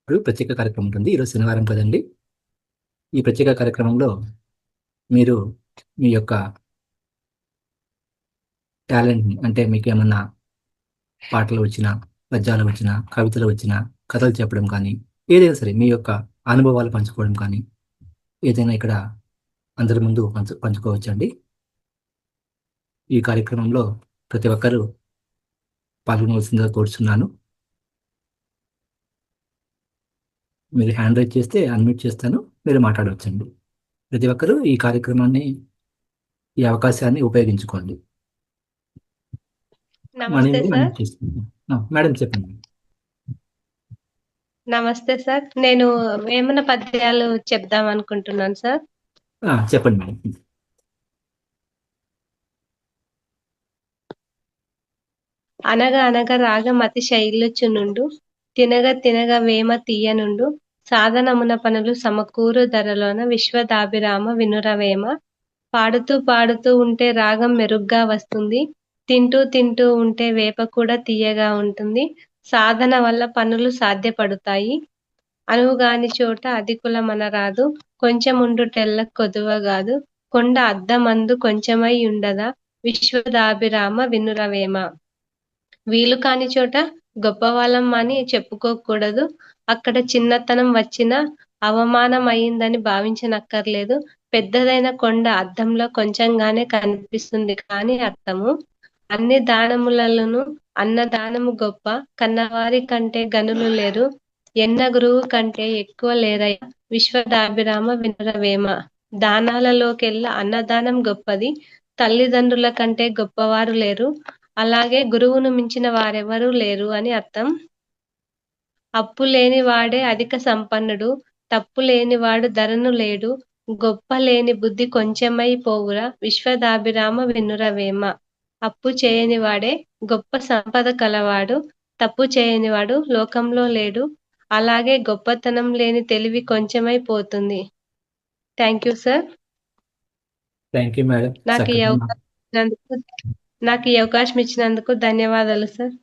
ప్రత్యేక కార్యక్రమం ఉంటుంది. ఈరోజు శనివారం కదండి. ఈ ప్రత్యేక కార్యక్రమంలో మీరు మీ యొక్క టాలెంట్ని, అంటే మీకు ఏమన్నా పాటలు వచ్చినా, పద్యాలు వచ్చినా, కవితలు వచ్చినా, కథలు చెప్పడం కానీ, ఏదైనా సరే మీ యొక్క అనుభవాలు పంచుకోవడం కానీ, ఏదైనా ఇక్కడ అందరి ముందు పంచుకోవచ్చండి. ఈ కార్యక్రమంలో ప్రతి ఒక్కరూ పాల్గొనవలసిందిగా కోరుచున్నాను. మీరు హ్యాండ్ రైజ్ చేస్తే అన్మ్యూట్ చేస్తాను, మీరు మాట్లాడవచ్చండి. ప్రతి ఒక్కరూ ఈ కార్యక్రమాన్ని, ఈ అవకాశాన్ని ఉపయోగించుకోండి. నమస్తే సార్. మేడం చెప్పండి. నమస్తే సార్. నేను వేమన పద్యాలు చెప్దాం అనుకుంటున్నాను సార్. చెప్పండి మేడం. అనగ అనగ రాగమతి శైలుచునుండు, తినగ తినగ వేమ తీయనుండు, సాధనమున పనులు సమకూరు ధరలోన విశ్వదాభిరామ వినురవేమ. పాడుతూ పాడుతూ ఉంటే రాగం మెరుగ్గా వస్తుంది, తింటూ తింటూ ఉంటే వేప కూడా తీయగా ఉంటుంది. సాధన వల్ల పనులు సాధ్యపడుతాయి, అనువుగాని చోట అధికులమనరాదు, కొంచెముండుటెల్ల కొదువగాదు, కొండ అద్దమందు కొంచెమై ఉండదా, విశ్వదాభిరామ వినురవేమ. వీలు కాని చోట గొప్పవాళ్ళం అని చెప్పుకోకూడదు, అక్కడ చిన్నతనం వచ్చినా అవమానం అయిందని భావించనక్కర్లేదు. పెద్దదైన కొండ అద్దంలో కొంచెంగానే కనిపిస్తుంది కానీ అర్థము, అన్ని దానములలోనూ అన్నదానము గొప్ప, కన్నవారి కంటే గనులు లేరు, ఎన్న గురువు కంటే ఎక్కువ లేరయ్య, విశ్వదాభిరామ వినురవేమ. దానాలలోకెల్లా అన్నదానం గొప్పది, తల్లిదండ్రుల కంటే గొప్పవారు లేరు, అలాగే గురువును మించిన వారెవరూ లేరు అని అర్థం. అప్పు లేని వాడే అధిక సంపన్నుడు, తప్పు లేనివాడు ధరను లేడు, గొప్ప లేని బుద్ధి కొంచెమై పోవురా, విశ్వదాభిరామ వినురవేమ. అప్పు చేయని వాడే గొప్ప సంపద కలవాడు, తప్పు చేయనివాడు లోకంలో లేడు, అలాగే గొప్పతనం లేని తెలివి కొంచెమై పోతుంది. Thank you sir. Thank you madam. నాకు ఈ అవకాశం ఇచ్చినందుకు ధన్యవాదాలు సార్.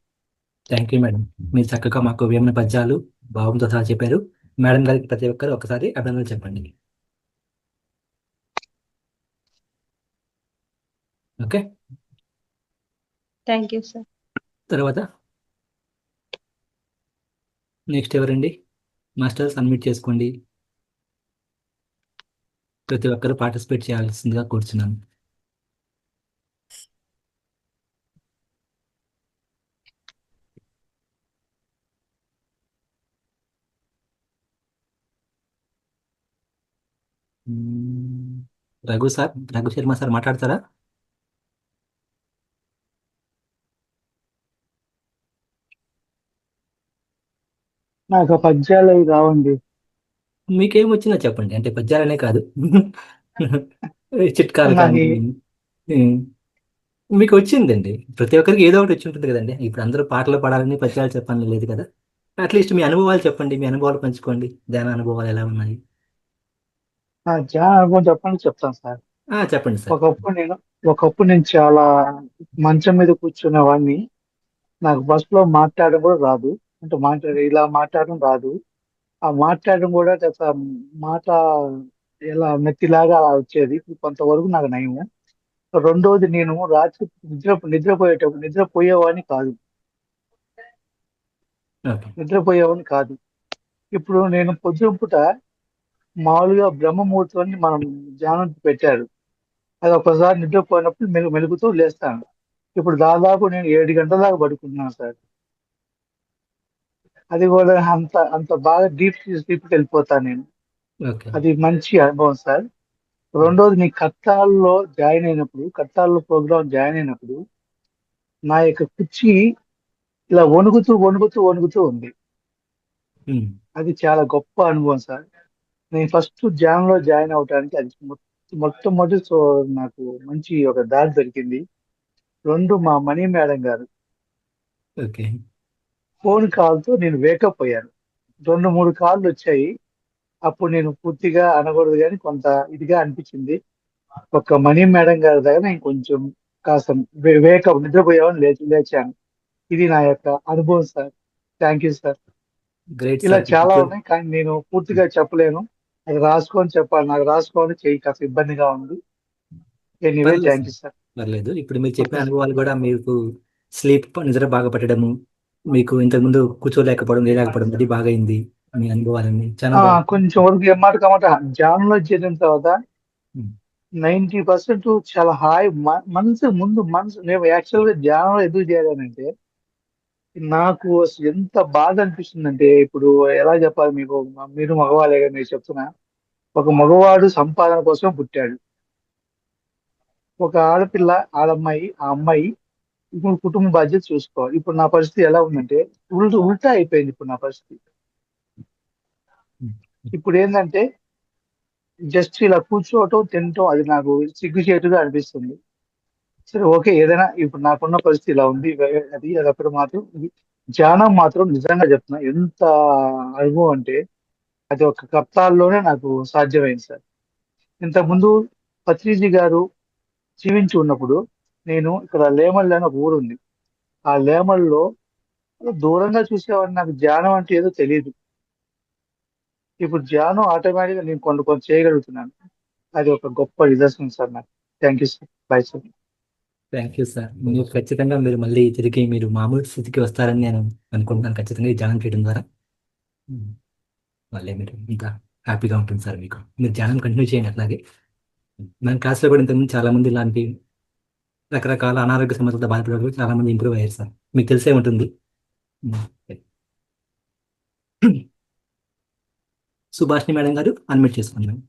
Thank you madam. మీరు చక్కగా మాకు వేమన పద్యాలు భావంతో సహా చెప్పారు. మేడం గారికి ప్రతి ఒక్కరు ఒకసారి అభినందనలు చెప్పండి. Okay, thank you sir. తర్వాత నెక్స్ట్ ఎవరండి? మాస్టర్స్ అన్మ్యూట్ చేసుకోండి. ప్రతి ఒక్కరు పార్టిసిపేట్ చేయాల్సిందిగా కోరుచున్నాను. రఘు శర్మ సార్ మాట్లాడతారా? నాకు పద్యాలు అవి కావండి. మీకేం వచ్చినా చెప్పండి, అంటే పద్యాలనే కాదు, చిట్కాలు కానీ మీకు వచ్చిందండి. ప్రతి ఒక్కరికి ఏదో ఒకటి వచ్చి ఉంటుంది కదండి. ఇప్పుడు అందరూ పాటలు పాడాలని పద్యాలు చెప్పాలని లేదు కదా. అట్లీస్ట్ మీ అనుభవాలు చెప్పండి, మీ అనుభవాలు పంచుకోండి. ధ్యాన అనుభవాలు ఎలా ఉన్నాయి? ధ్యాన అనుభవం చెప్పండి, చెప్తాను సార్. చెప్పండి సార్. ఒకప్పుడు నేను చాలా మంచం మీద కూర్చునే వాడిని. నాకు బస్ లో మాట్లాడడం కూడా రాదు, అంటే ఇలా మాట్లాడడం రాదు. ఆ మాట్లాడడం కూడా మాట ఎలా మెత్తిలాగా అలా వచ్చేది. ఇప్పుడు కొంతవరకు నాకు నయము. రెండోది, నేను రాత్రి నిద్రపోయేవాడిని కాదు. నిద్రపోయేవాడిని కాదు. ఇప్పుడు నేను పొద్దున మామూలుగా బ్రహ్మముహూర్తాన్ని మనం ధ్యానం పెట్టారు. అది ఒకసారి నిద్రపోయినప్పుడు మెలుగుతూ లేస్తాను. ఇప్పుడు దాదాపు నేను 7 గంటల దాకా పడుకుంటున్నాను సార్. అది కూడా అంత అంత బాగా స్లీప్కి వెళ్ళిపోతాను నేను. అది మంచి అనుభవం సార్. రెండోది, నీ కత్తాల్లో ప్రోగ్రామ్ జాయిన్ అయినప్పుడు నా యొక్క కుర్చీ ఇలా వణుకుతూ ఉంది. అది చాలా గొప్ప అనుభవం సార్. నేను ఫస్ట్ లో జాయిన్ అవడానికి అది మొట్టమొదటి నాకు మంచి ఒక దారి దొరికింది. రెండు, మా మణి మేడం గారు ఫోన్ కాల్తో నేను వేకప్ అయ్యాను. 2-3 కాళ్ళు వచ్చాయి. అప్పుడు నేను పూర్తిగా అనకూడదు కానీ కొంత ఇదిగా అనిపించింది. ఒక మణి మేడం గారి దగ్గర నేను కొంచెం కాస్త నిద్రపోయామని లేచాను. ఇది నా యొక్క అనుభవం sir. Thank you sir. Great ఇలా సార్. చాలా ఇప్పుడు ఉన్నాయి, కానీ నేను పూర్తిగా చెప్పలేను. అది రాసుకొని చెప్పాలి, నాకు రాసుకోవాలి చెయ్యి కాస్త ఇబ్బందిగా ఉంది. ఎనీవే, పర్లేదు థ్యాంక్ సార్. You sir. పర్లేదు. ఇప్పుడు మీరు చెప్పిన ఓకే సార్. అనుభవాలు కూడా మీకు నిద్ర బాగా పట్టడము, మీకు ఇంతకుముందు కూర్చోలేకపోవడం, లేలేకపోవడం అది బాగా అయింది. మీ అనుభవాలన్నీ చాలా బాగుంది. కొంచెం వరకు ఏమాట కామాట ధ్యానంలో చేరిన తర్వాత ఉమ్, 90% చాలా హాయి, మనసు నేను యాక్చువల్ గా ధ్యానంలో ఎందుకు చేరానంటే, నాకు అసలు ఎంత బాధ అనిపిస్తుందంటే, ఇప్పుడు ఎలా చెప్పాలి మీకు, మీరు మగవాళ్ళే కదా, మీరు చెప్తున్నా. ఒక మగవాడు సంపాదన కోసం పుట్టాడు. ఒక ఆడపిల్ల, ఆడమ్మాయి, ఆ అమ్మాయి ఇప్పుడు కుటుంబ బాధ్యత చూసుకోవాలి. ఇప్పుడు నా పరిస్థితి ఎలా ఉందంటే, ఉల్టా అయిపోయింది ఇప్పుడు నా పరిస్థితి. ఉమ్, ఇప్పుడు ఏంటంటే, జస్ట్ ఇలా కూర్చోవటం, తినటం, అది నాకు సిగ్గుచేటుగా అనిపిస్తుంది. సరే, ఓకే, ఏదైనా ఇప్పుడు నాకున్న పరిస్థితి ఇలా ఉంది. అది అప్పుడు మాత్రం ధ్యానం మాత్రం నిజంగా చెప్తున్నా, ఎంత అనుభవం అంటే, అది ఒక కప్తాల్లోనే నాకు సాధ్యమైంది సార్. ఇంతకుముందు పత్రిజీ గారు జీవించి ఉన్నప్పుడు, నేను ఇక్కడ లేమల్ అని ఒక ఊరు ఉంది. ఆ లేమల్లో దూరంగా చూసేవాడిని, నాకు ధ్యానం అంటే ఏదో తెలియదు. ఇప్పుడు ధ్యానం ఆటోమేటిక్ గా నేను కొన్ని కొన్ని చేయగలుగుతున్నాను. అది ఒక గొప్ప నిదర్శనం సార్ నాకు. Thank you sir. Bye sir. Thank you sir. మీరు ఖచ్చితంగా మళ్ళీ తిరిగి మీరు మామూలు స్థితికి వస్తారని నేను అనుకుంటున్నాను. ఖచ్చితంగా ఈ ధ్యానం చేయడం ద్వారా ఉమ్, మళ్ళీ మీరు ఇంకా హ్యాపీగా ఉంటుంది సార్. మీరు ధ్యానం కంటిన్యూ చేయండి అట్లాగే. మన క్లాస్లో కూడా ఇంతకుముందు చాలా మంది ఇలాంటి రకరకాల అనారోగ్య సమస్యలతో బాధపడే వాళ్ళు చాలా మంది ఇంప్రూవ్ అయ్యారు సార్. మీకు తెలిసే ఉంటుంది. ఉమ్. సుభాష్ని మేడం గారు అన్మిట్ చేసుకోండి మేడం.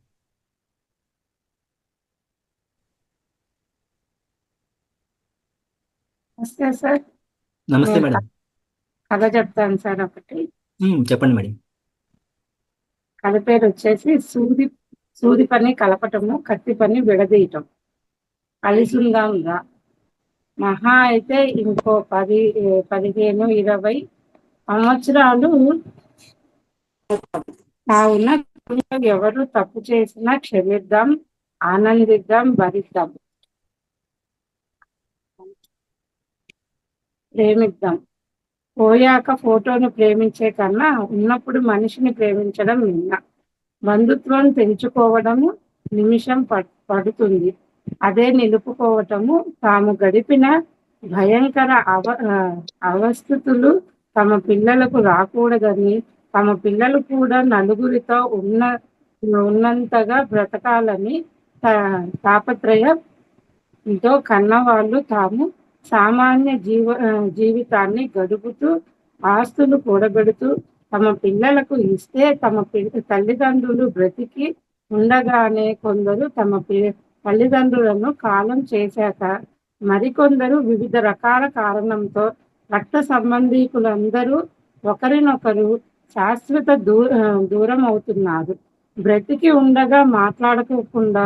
నమస్తే సార్. నమస్తే నేను మేడం. కథ చెప్తాను సార్ ఒకటి. చెప్పండి మేడం. కథ పేరు వచ్చేసి సూది పని కలపటము, కత్తి పని విడదీయటం. కలిసుందాంగా మహా అయితే ఇంకో 10, 15, 20 సంవత్సరాలు కావున ఎవరు తప్పు చేసినా క్షమిద్దాం, ఆనందిద్దాం, భరిద్దాం, ప్రేమిద్దాం. పోయాక ఫోటోను ప్రేమించే కన్నా ఉన్నప్పుడు మనిషిని ప్రేమించడం మిన్న. బంధుత్వం పెంచుకోవడము నిమిషం పడుతుంది. అదే నిలుపుకోవటము తాము గడిపిన భయంకర అవస్థతులు తమ పిల్లలకు రాకూడదని, తమ పిల్లలు కూడా నలుగురితో ఉన్నంతగా బ్రతకాలని తాపత్రయంతో కన్నవాళ్ళు తాము సామాన్య జీవితాన్ని గడుపుతూ ఆస్తులు కూడబెడుతూ తమ పిల్లలకు ఇస్తే తమ తల్లిదండ్రులు బ్రతికి ఉండగానే కొందరు తమ తల్లిదండ్రులను కాలం చేశాక, మరికొందరు వివిధ రకాల కారణంతో రక్త సంబంధీకులందరూ ఒకరినొకరు శాశ్వత దూరం అవుతున్నారు. బ్రతికి ఉండగా మాట్లాడుకోకుండా,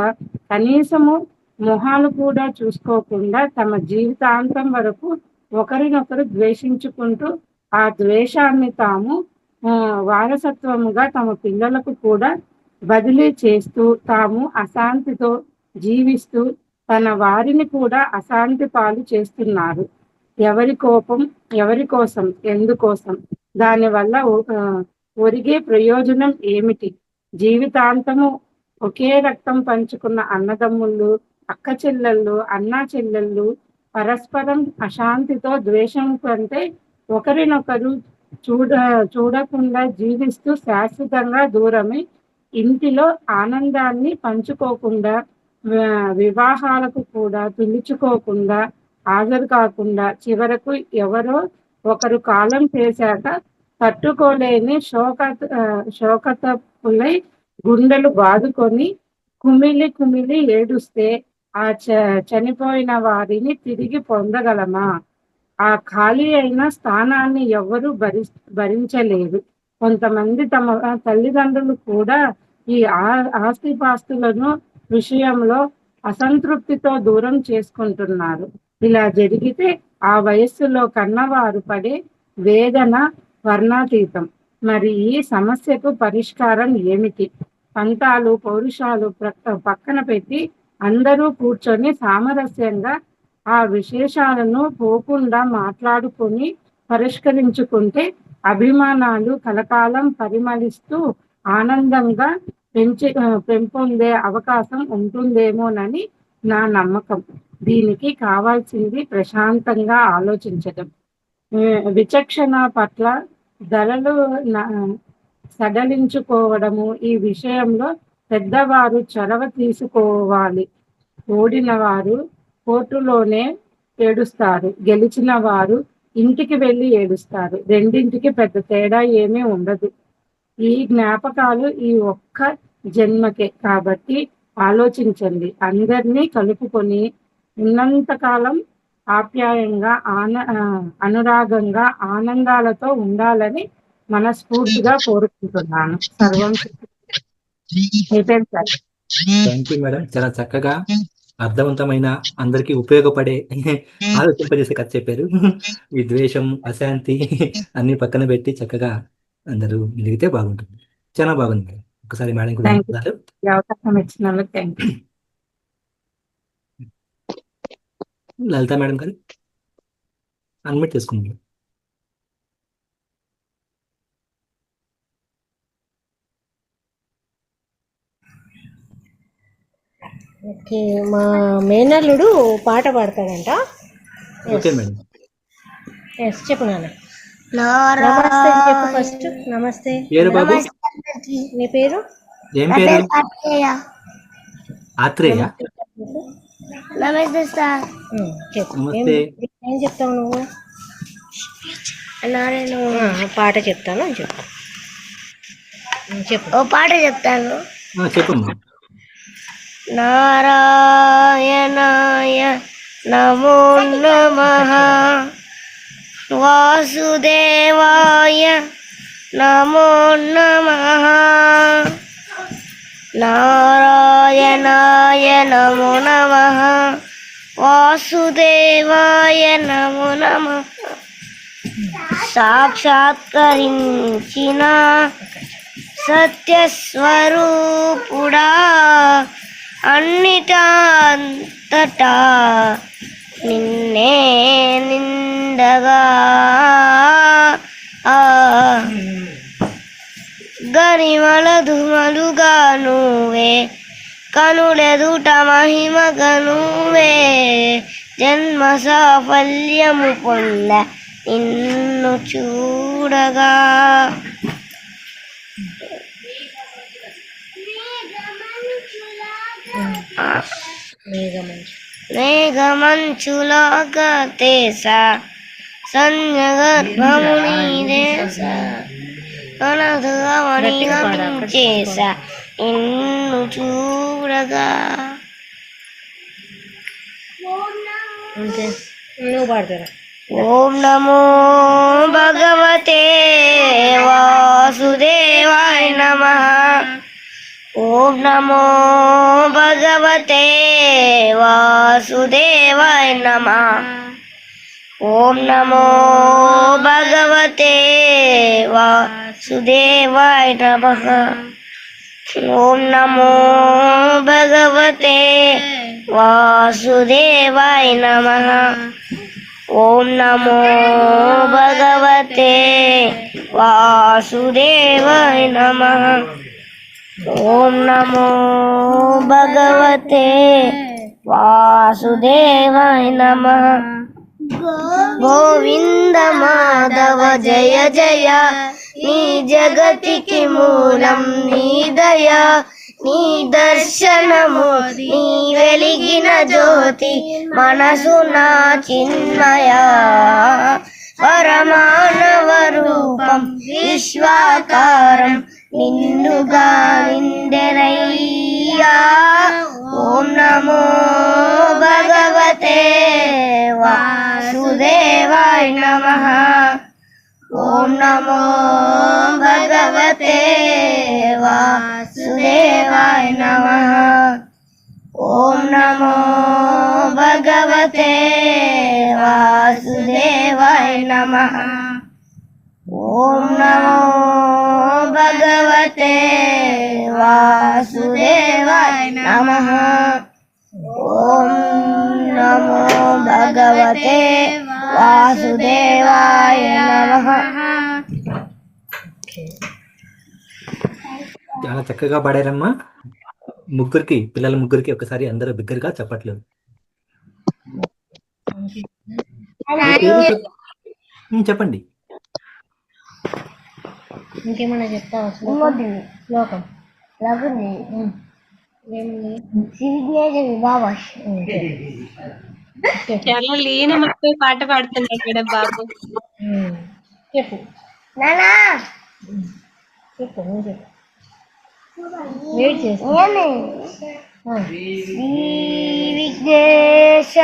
కనీసము మొహాలు కూడా చూసుకోకుండా తమ జీవితాంతం వరకు ఒకరినొకరు ద్వేషించుకుంటూ ఆ ద్వేషాన్ని తాము వారసత్వముగా తమ పిల్లలకు కూడా బదిలీ చేస్తూ తాము అశాంతితో జీవిస్తూ తన వారిని కూడా అశాంతి పాలు చేస్తున్నారు. ఎవరి కోపం, ఎవరి కోసం, ఎందుకోసం? దానివల్ల ఒరిగే ప్రయోజనం ఏమిటి? జీవితాంతము ఒకే రక్తం పంచుకున్న అన్నదమ్ముళ్ళు, అక్క చెల్లెళ్ళు, అన్నా చెల్లెళ్ళు పరస్పరం అశాంతితో ద్వేషం కంటే ఒకరినొకరు చూడకుండా జీవిస్తూ శాశ్వతంగా దూరమై ఇంటిలో ఆనందాన్ని పంచుకోకుండా, వివాహాలకు కూడా పిలుచుకోకుండా, హాజరు కాకుండా, చివరకు ఎవరో ఒకరు కాలం చేశాక తట్టుకోలేని శోకతప్పులై గుండెలు బాదుకొని కుమిలి కుమిలి ఏడుస్తే ఆ చనిపోయిన వారిని తిరిగి పొందగలమా? ఆ ఖాళీ అయిన స్థానాన్ని ఎవ్వరూ భరించలేరు. కొంతమంది తమ తల్లిదండ్రులు కూడా ఈ ఆస్తిపాస్తులను విషయంలో అసంతృప్తితో దూరం చేసుకుంటున్నారు. ఇలా జరిగితే ఆ వయస్సులో కన్నవారు పడే వేదన వర్ణాతీతం. మరి ఈ సమస్యకు పరిష్కారం ఏమిటి? పంతాలు, పౌరుషాలు పక్కన పెట్టి అందరూ కూర్చొని సామరస్యంగా ఆ విశేషాలను పోకుండా మాట్లాడుకొని పరిష్కరించుకుంటే అభిమానాలు కలకాలం పరిమళిస్తూ ఆనందంగా పెంపొందే అవకాశం ఉంటుందేమోనని నా నమ్మకం. దీనికి కావాల్సింది ప్రశాంతంగా ఆలోచించడం, విచక్షణ పట్ల ధరలు సడలించుకోవడము. ఈ విషయంలో పెద్దవారు చొరవ తీసుకోవాలి. ఓడిన వారు కోర్టులోనే ఏడుస్తారు, గెలిచిన వారు ఇంటికి వెళ్ళి ఏడుస్తారు. రెండింటికి పెద్ద తేడా ఏమీ ఉండదు. ఈ జ్ఞాపకాలు ఈ ఒక్క జన్మకే కాబట్టి ఆలోచించండి. అందరినీ కలుపుకొని ఉన్నంతకాలం ఆప్యాయంగా అనురాగంగా ఆనందాలతో ఉండాలని మనస్ఫూర్తిగా కోరుకుంటున్నాను. సర్వం అయిపోయింది సార్. Thank you madam. చాలా చక్కగా అర్థవంతమైన అందరికీ ఉపయోగపడే ఆలోచింపజేసే కథ చెప్పారు. ఈ ద్వేషం అశాంతి అన్ని పక్కన పెట్టి చక్కగా అందరూ మెలిగితే బాగుంటుంది. చాలా బాగుంది మేడం. ఒకసారి మేడం కూడా ఈ అవకాశం ఇచ్చిన వాళ్ళకి థ్యాంక్ యూ. లలిత మేడం గారు అన్మిట్ చేసుకుంది. ఓకే, మా మేనల్లుడు పాట పాడతాడంట. Okay madam. ఎస్ చెప్పు నాన్న. నమస్తే చెప్పు ఫస్ట్. నమస్తే. పేరు బాబు? నీ పేరు? ఏం పేరు? ఆత్రేయ. నమస్తే సార్. చెప్పు. నమస్తే. ఏం చెప్తావు నువ్వు? నేను పాట చెప్తాను అని చెప్పు. చెప్పు. ఓ పాట చెప్తాను. చెప్పమ్మా. నారాయణాయ నమో నమః, వాసుదేవాయ నమో నమః, నారాయణాయ నమో నమః, వాసుదేవాయ నమో నమః. సాక్షాత్కరించిన సత్యస్వరూపుడా, అన్నిటంతటా నిన్నే నిందగా, గరిమల ధుమలుగా నువ్వే, కనులెదుట మహిమగా నువ్వే, జన్మ సాఫల్యము పొంద నిన్ను చూడగా. మేఘమంచులాగా తేసా సంజగర్భము నీదేసా, అనదుగా మణిగమించేసా నిన్ను చూడగా. నువ్వు పాడతారా? ఓం నమో భగవతే వాసుదేవాయ నమః, ఓం నమో భగవతే వాసుదేవాయ నమః, ఓం నమో భగవతే వాసుదేవాయ నమః, ఓం నమో భగవతే వాసుదేవాయ నమః, ఓం నమో భగవతే వాసుదేవాయ నమః, ఓం నమో భగవతే వాసుదేవాయ నమః. గోవింద మాధవ జయ జయ, నీ జగతికి మూలం నీ దయ, నీ దర్శనము నీ వెలిగిన జ్యోతి, మనసున చిన్మయ పరమానవ రూపం విశ్వాకారం, నిన్నుగా నిందెనయ్యా. ఓం నమో భగవతే వాసుదేవాయ నమః, ఓం నమో భగవతే వాసుదేవాయ నమః, ఓం నమో భగవతే వాసుదేవాయ నమః, ఓం నమో భగవతే వాసుదేవాయ నమః, ఓం నమో భగవతే వాసుదేవాయ నమః. చాలా చక్కగా పాడారమ్మా. ముగ్గురికి, పిల్లల ముగ్గురికి ఒకసారి అందరూ బిగ్గరగా చప్పట్లు. మీ పేరు చెప్పండి. ఇంకేమన్నా చెప్తావా? శ్లోకం రఘుని సిరిదేవి బాబా చాలా లీనమైపోయి పాట పాడుతున్నాడు మేడం బాబు. చెప్పు నానా చెప్పు నువ్వు చెప్పు వెయిట్ చేస్తా. విఘ్నేశ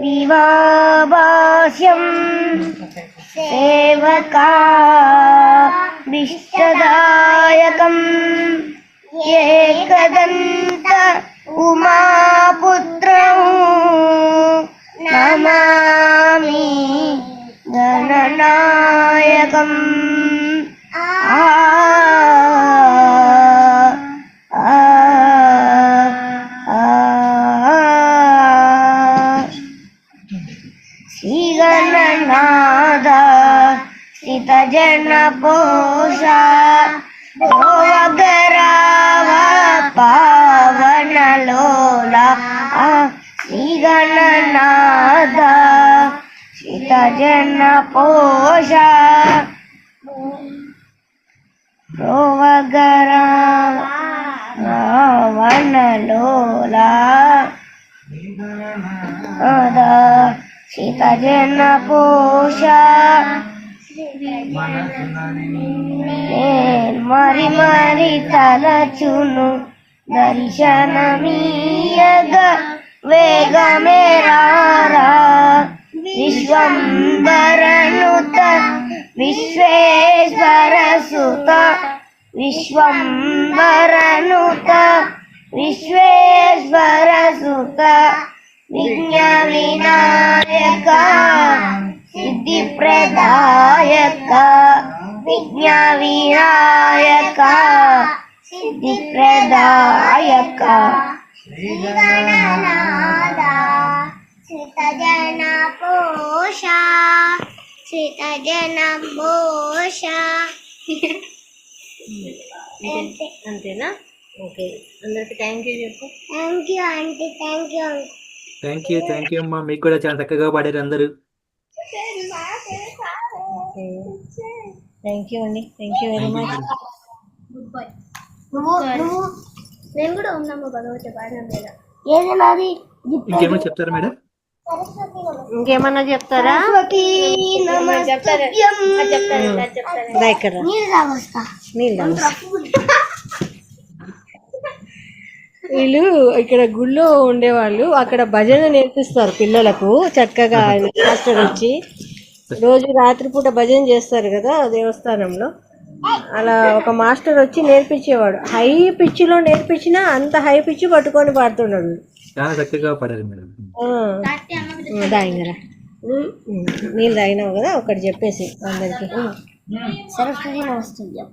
వివాభాస్యం సేవకాభిష్టదాయకం ఏకదంత ఉమాపుత్రం నమామి గణనాయకం. శ్రీగణనాథ శ్రితజన పోష భోగరావ పావనలోల. శ్రీగణనాథ శ్రితజన పోష భోగరావ పావనలోల సీతజన పోష మరి మరి తలచును దర్శనమీయగ వేగమేరారా. విశ్వంబరనుత విశ్వేశ్వర సుత విశ్వంబరనుత విశ్వేశ్వర సుత విఘ్న వినాయక సిద్ధి ప్రదాయక విఘ్న వినాయక సిద్ధి ప్రదాయక. శ్రీగణనాథ శ్రితజన పోష శ్రితజన పోష. అంతేనా? ఓకే, అందరికి థ్యాంక్ యూ చెప్పు. Thank you aunty. Thank you uncle. Thank you అమ్మా. మీకు కూడా చాలా చక్కగా పాడారు అందరూ. థ్యాంక్ యూ అండి. Thank you very much. నేను కూడా ఉన్నాము భగవతి పాడడం లేదా ఏదైనా అది ఇంకేమో చెప్తారా మేడం? ఇంకేమన్నా చెప్తారా? వీళ్ళు ఇక్కడ గుళ్ళో ఉండేవాళ్ళు, అక్కడ భజన నేర్పిస్తారు పిల్లలకు చక్కగా. మాస్టర్ వచ్చి రోజు రాత్రిపూట భజన చేస్తారు కదా దేవస్థానంలో, అలా ఒక మాస్టర్ వచ్చి నేర్పించేవాడు. హై పిచ్చిలో నేర్పించినా అంత హై పిచ్చి పట్టుకొని పాడుతున్నాడు. చాలా చక్కగా పాడారు మేడం. దాయింగరా నీళ్ళు తాగినావు కదా, ఒకటి చెప్పేసి అందరికి. సరస్వతి నమస్తుభ్యం.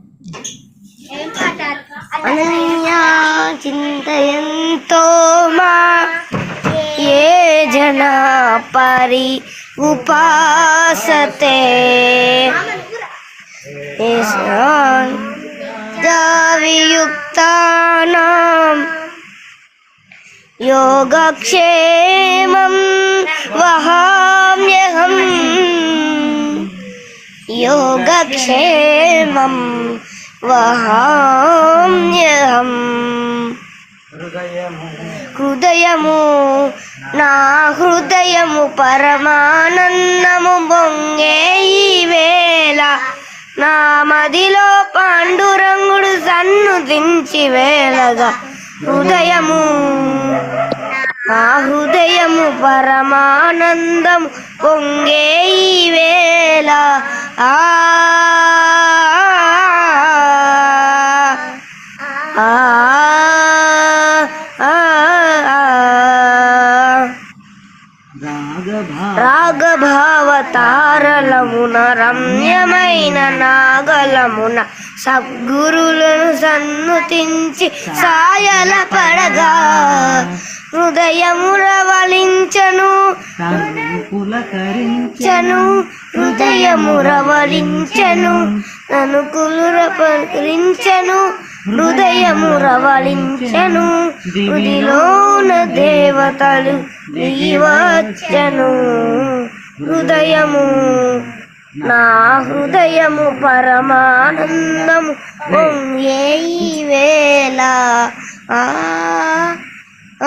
అనన్యా చింతయంతో మా ఏ జనా పరి ఉపాసతే వియుక్తానాం యోగక్షేమం వహామ్యహం యోగక్షేమం వహామ్యహం. హృదయము నా హృదయము పరమానందము బొంగే ఈ వేళ, నా మదిలో పాండురంగుడు సన్నుతించి వేళగా. హృదయము నా హృదయము పరమానందము పొంగే ఈ వేళ. ఆ రాగభావతారలమున రమ్యమైన నాగలమున సద్గురులను సన్నుతించి సాయల పడగా. హృదయము రవళించను హృదయము రవళించను నన్ను కులుర పలికించను హృదయము రవళించెను హృదిలోన దేవతలు దిగివచ్చెను హృదయము నా హృదయము పరమానందము పొంగే ఈ వేళ ఆ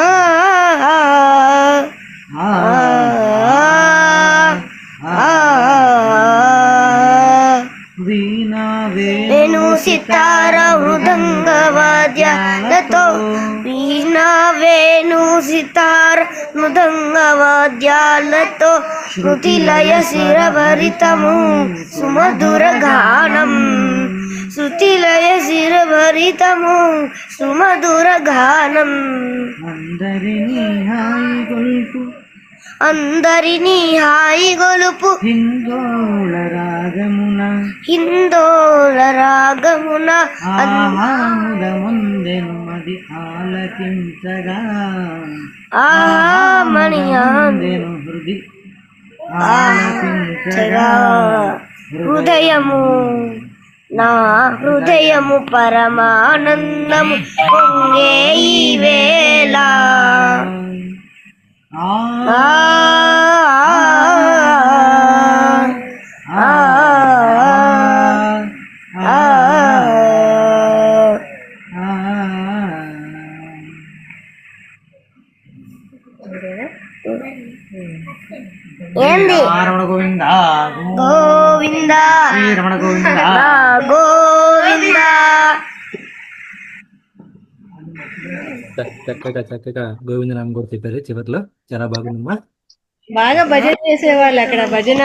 ఆ ఆ వేణు సితార మృదంగ వాద్యాలతో వీణా వేణు సితార మృదంగ వాద్యాలతో శృతిలయ శిరభరితము సుమధుర గానం శృతిలయ శిరభరితము సుమధుర గానం అందరినీ హాయి గొలుపు హిందోళ రాగమున ఆహాముదముందెను మది ఆలకించగా ఆమణియాందెను హృది ఆలకించగా హృదయము నా హృదయము పరమానందము పొంగే ఈ వేళ ఏంది గోవింద గోవింద గోవింద చక్కగా గోవిందనామం కూడా చెప్పారు చివరిలో. చాలా బాగుందమ్మా. బాగా భజన చేసేవాళ్ళు అక్కడ. భజన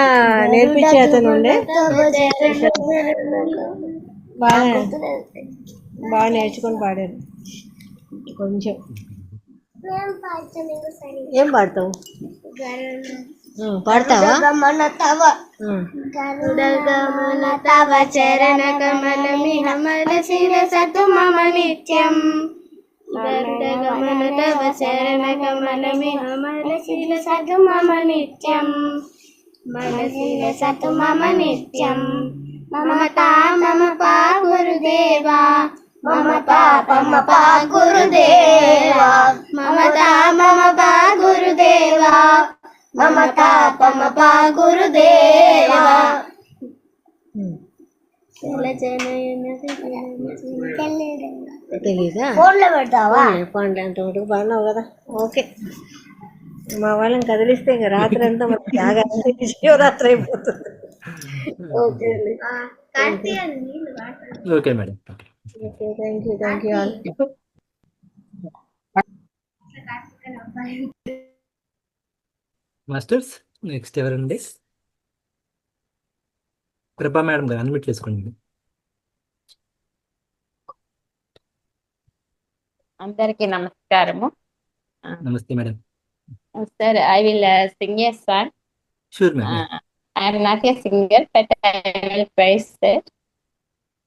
నేర్పించే అతను ఉండే, బాగా నేర్చుకొని పాడారు. కొంచెం ఏం పాడతావు? పాడతావా? తవ చరణ కమల మిహమల శిరసతు మమ నిత్యం గమన తవ చరణ కమల మిహమల శిరసతు మమ నిత్యం మనసిల సతు మమ నిత్యం మమతా మమ పా గురుదేవా మమతా మమ పా గురుదేవా మమతా మమ పా గురుదేవా మమతా మమ పా గురుదేవా. తెలీదా? ఫోన్లో పెడతావా? ఫోన్లో అంత మటుకు బాగున్నావు కదా. ఓకే, మా వాళ్ళని కదిలిస్తే ఇంకా రాత్రి అంతా మనకి బాగా శివరాత్రి అయిపోతుంది. ఓకే అండి. Okay madam. Okay, thank you all. Masters next ఎవరండి? ప్రభా మేడం గారు అన్మ్యూట్ చేసుకోండి. అందరికీ నమస్కారము. నమస్తే madam. Sir, I will sing a song. Sure madam. I am not a singer, but I will praise it.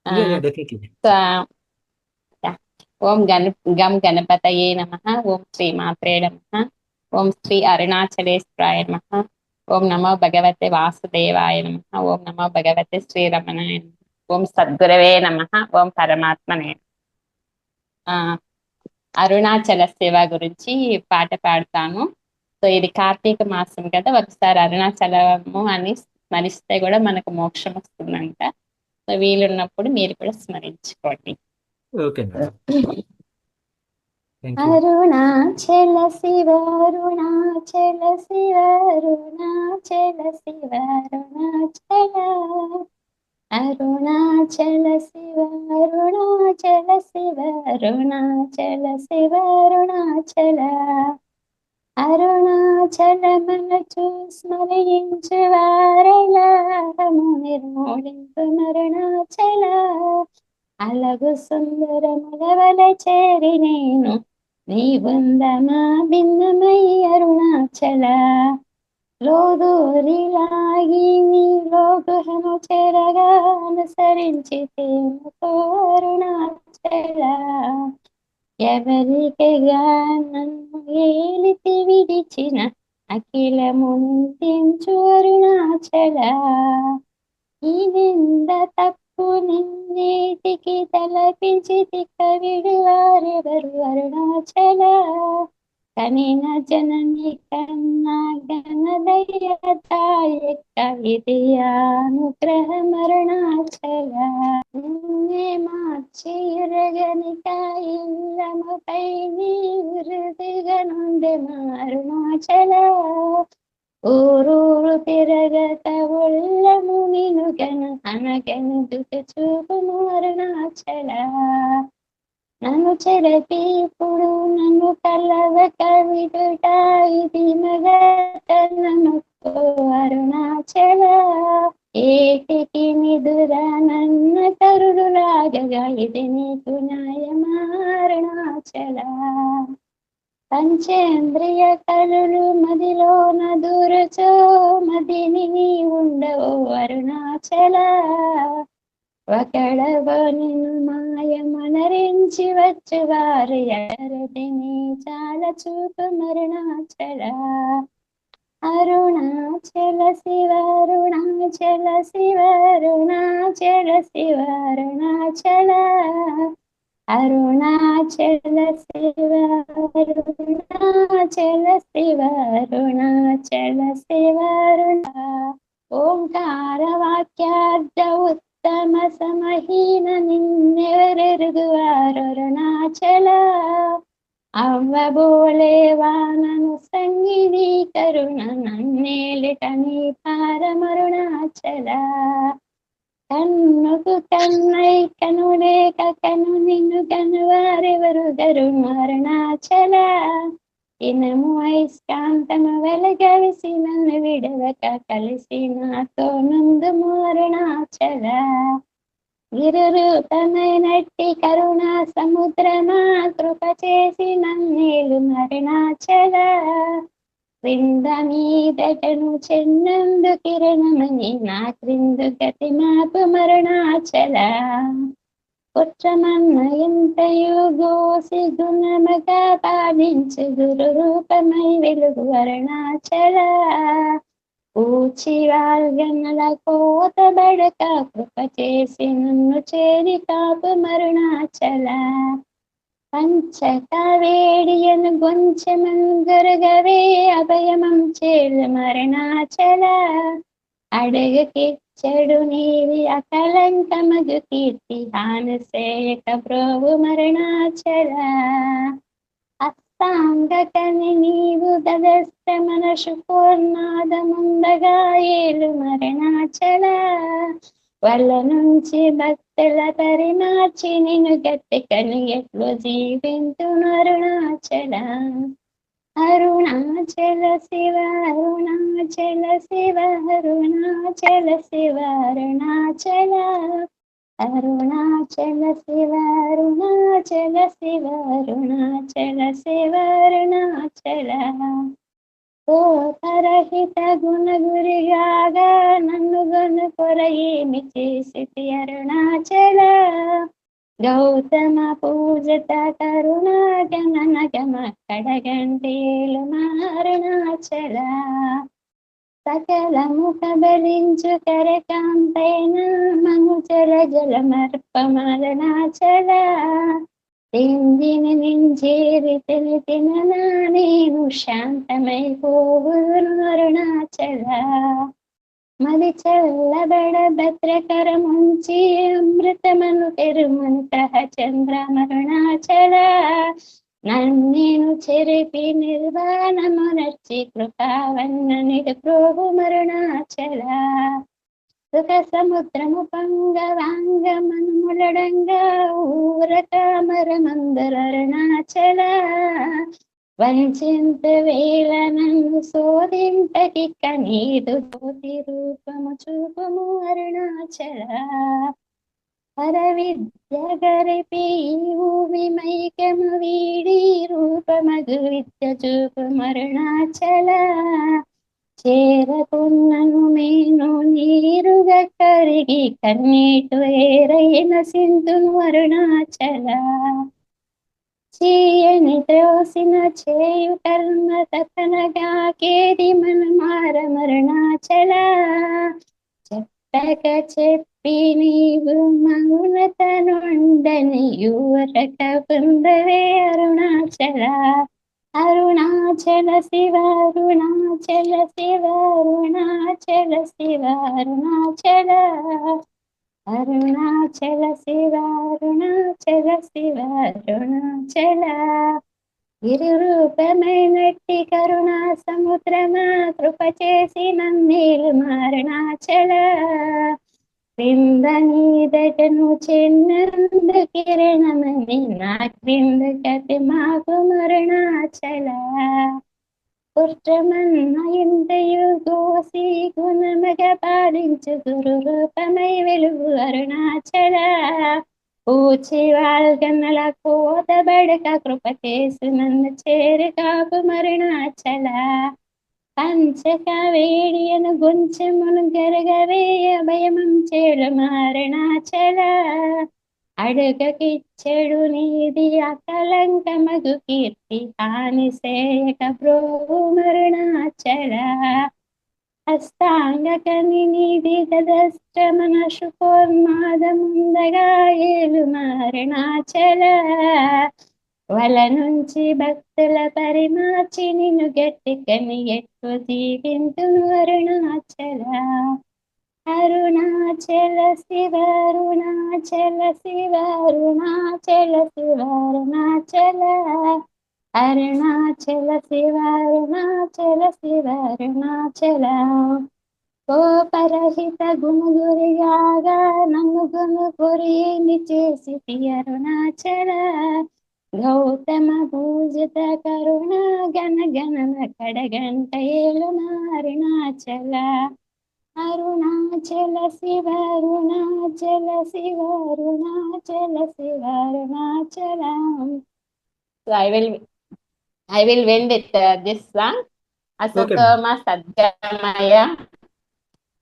Definitely. So, ఓం గం గణపతయే నమః. ఓం శ్రీ మాత్రే నమః. ఓం శ్రీ అరుణాచలేశ్వరాయ నమః. ఓం నమో భగవతే వాసుదేవాయ నమః. ఓం నమో భగవతే శ్రీరమణాయ నమః. ఓం సద్గురవే నమః. ఓం పరమాత్మనే. అరుణాచల శివ గురించి పాట పాడతాను. సో ఇది కార్తీక మాసం కదా, ఒకసారి అరుణాచలము అని స్మరిస్తే కూడా మనకు మోక్షం వస్తుందంట. సో వీలున్నప్పుడు మీరు కూడా స్మరించుకోండి. అరుణాచల శివ అరుణాచల శివ అరుణాచల శివ అరుణాచల అరుణాచల శివ అరుణాచల శివ అరుణాచల శివ అరుణాచల అరుణాచలమనచు స్మరించు వారెలాము నిర్మూలింపు అరుణాచల అలగు సుందర మగవల చేరి నేను నీ బృందమా భిన్నమై అరుణాచల లోదూరిలాగి నీ లోగుహను చెరగా అనుసరించి తేమతో అరుణాచల ఎవరికిగా నన్ను ఏలితి విడిచిన అఖిలమును తెంచు అరుణాచల ఈ నింద తప్పు నిన్నేటికి తలపించి తిక్కవిడు వారెవరు అరుణాచల కనిన జనని కన్నా గణదయ్యతాయక్క విద్యానుగ్రహం అరుణాచల నిన్నే మార్చిరగనిక ఇల్లముపై నీ వృదిగా నుండి అరుణాచల ఊరూరు తిరగత ఒళ్ళము నిను అనగెందుకు చూపుము అరుణాచల నన్ను చెరపి ఇప్పుడు నన్ను కలవక విడుట ఇది మగతనము అరుణాచల ఏటికి నిదురా నన్న కరుడు లాగగా ఇది నీకు న్యాయమా అరుణాచల పంచేంద్రియ కరులు మదిలోన దూరచో మదిని నీ ఉండవు అరుణాచల ఒకడవ నిన్ను మాయమనరించి వచ్చు వారు ఎడరదిని చాలా చూపు అరుణాచల అరుణాచల శివ అరుణాచల శివ అరుణాచల శివ అరుణాచల అరుణాచల శివ అరుణాచల శివ అరుణాచల శివ ఓంకార వాక్యార్థ ఉత్తమ సమహీన నిన్నెవరెరుగువారు అరుణాచల అవ్వబోలే వానను సంగిని కరుణ నన్నేలిటని పారమరుణాచల కన్నుకు కన్నై కనులేక కను నిన్ను కనువారెవరు గరుణాచల ఇనము ఐస్కాంతము వెలగలిసి నన్ను విడవక కలిసి నాతో నందుము అరుణాచల గిరురూపమైనట్టి కరుణా సముద్రమా కృప చేసి నన్నేలు అరుణాచల క్రింద మీదటను చెన్నందు కిరణమని నా క్రిందు గతి మాపు మరుణాచల కుట్రమన్న ఎంతయో గోసి గుణముగా పాలించు గురు రూపమై వెలుగు అరుణాచల పూచి వాల్గనల కోత బడక కృప చేసి నన్ను చేరి కాపు మరుణాచల పంచక వేడియను గొంచెమంగరుగవే అభయమం చేలు మరుణాచల అడుగుకిచ్చడు నీవి అకలంకమగు కీర్తి హానసేయక ప్రోవు మరుణాచల అస్తాంగకని నీవు దదస్త మనసు పూర్ణాదముందగా ఏలు మరుణాచల వాళ్ళ నుంచి భక్తుల పరిమార్చి నిన్ను గట్టికని ఎట్లు జీవింతు అరుణాచల అరుణాచల శివ అరుణాచల శివ అరుణాచల శివ అరుణాచల అరుణాచల శివ అరుణాచల శివ అరుణాచల శివ అరుణాచల ఓ పరహిత గుణ గురిగాగా నన్ను గొను కొర ఏమి చేసి అరుణాచల గౌతమ పూజత కరుణా గణనగమ కడగంటేలు అరుణాచల సకల ముఖ బలించు కరకాంతైన మను జల జలమర్పమరుణాచల తిందిని నింజేరి తిన నేను శాంతమైపోవును అరుణాచల మది చల్లబడ భద్రకరముంచి అమృతమను పెరుమంతః చంద్రమరుణాచల నన్నేను చెరిపి నిర్వాణమునర్చి కృపావన్ననిడు ప్రోభు మరుణాచల సుఖ సముద్రము పంగవాంగమనుములడంగా ఊరకామరమందర అరుణాచల వంచింతు వేళ నన్ను శోధింపకి కనీదు జ్యోతి రూపము చూపము అరుణాచల హర విద్య గరిపి విమైకము వీడి రూపమగు విద్య చూపు అరుణాచల చేరకున్నను మేను నీరుగా కరిగి కన్నీటు ఏరైన సింధును అరుణాచల చేయని త్రోసిన చేయు కర్మ తపనగా కేది మన మారమరుణాచల చెప్ప ఊరక చెప్పి నీవు మౌనత నుండని ఊరక పొందవే అరుణాచల అరుణాచల శివ అరుణాచల శివ అరుణాచల శివ అరుణాచల అరుణాచల శివ అరుణాచల శివ అరుణాచల గిరిరూపమైనట్టి కరుణా సముద్రమా కృప చేసి నన్నేలు అరుణాచల క్రింద నీదటను చెన్నందు కిరణమని నా క్రింద కతి మాకు అరుణాచల పుష్టమన్న ఇంతయు గోసి గుణమగ పాలించు గురు రూపమై వెలుగు అరుణాచల పూచి వాల్గన్నల కోత బడక కృప చేసి నన్ను చేరి కాపు అరుణాచల పంచక వేడియను గొంచెమును గరగవేయ భయమం చేడు అరుణాచల అడుగకిచ్చెడు నీది అకలంకమగు కీర్తి హాని సేయక బ్రోమరుణాచల హస్తాంగకని నీది గదష్టమనసు కోర్మాదముందగా ఏలు అరుణాచల వల నుంచి భక్తుల పరిమాచి నిన్ను గట్టికని ఎక్కువ జీవింతును అరుణాచల అరుణాచల శివ అరుణాచల శివ అరుణాచల శివ అరుణాచల అరుణాచల శివ అరుణాచల శివ అరుణాచల కోపరహిత గుణగురియాగా నన్ను గును గురిని చేసి అరుణాచల గౌతమ పూజిత కరుణ గణ గణన కడగంట ఏలు Arunachal Arunachal Shiva Arunachal Shiva Arunachal Shiva Arunachal. So I will end with this song. Asatoma Sadgamaya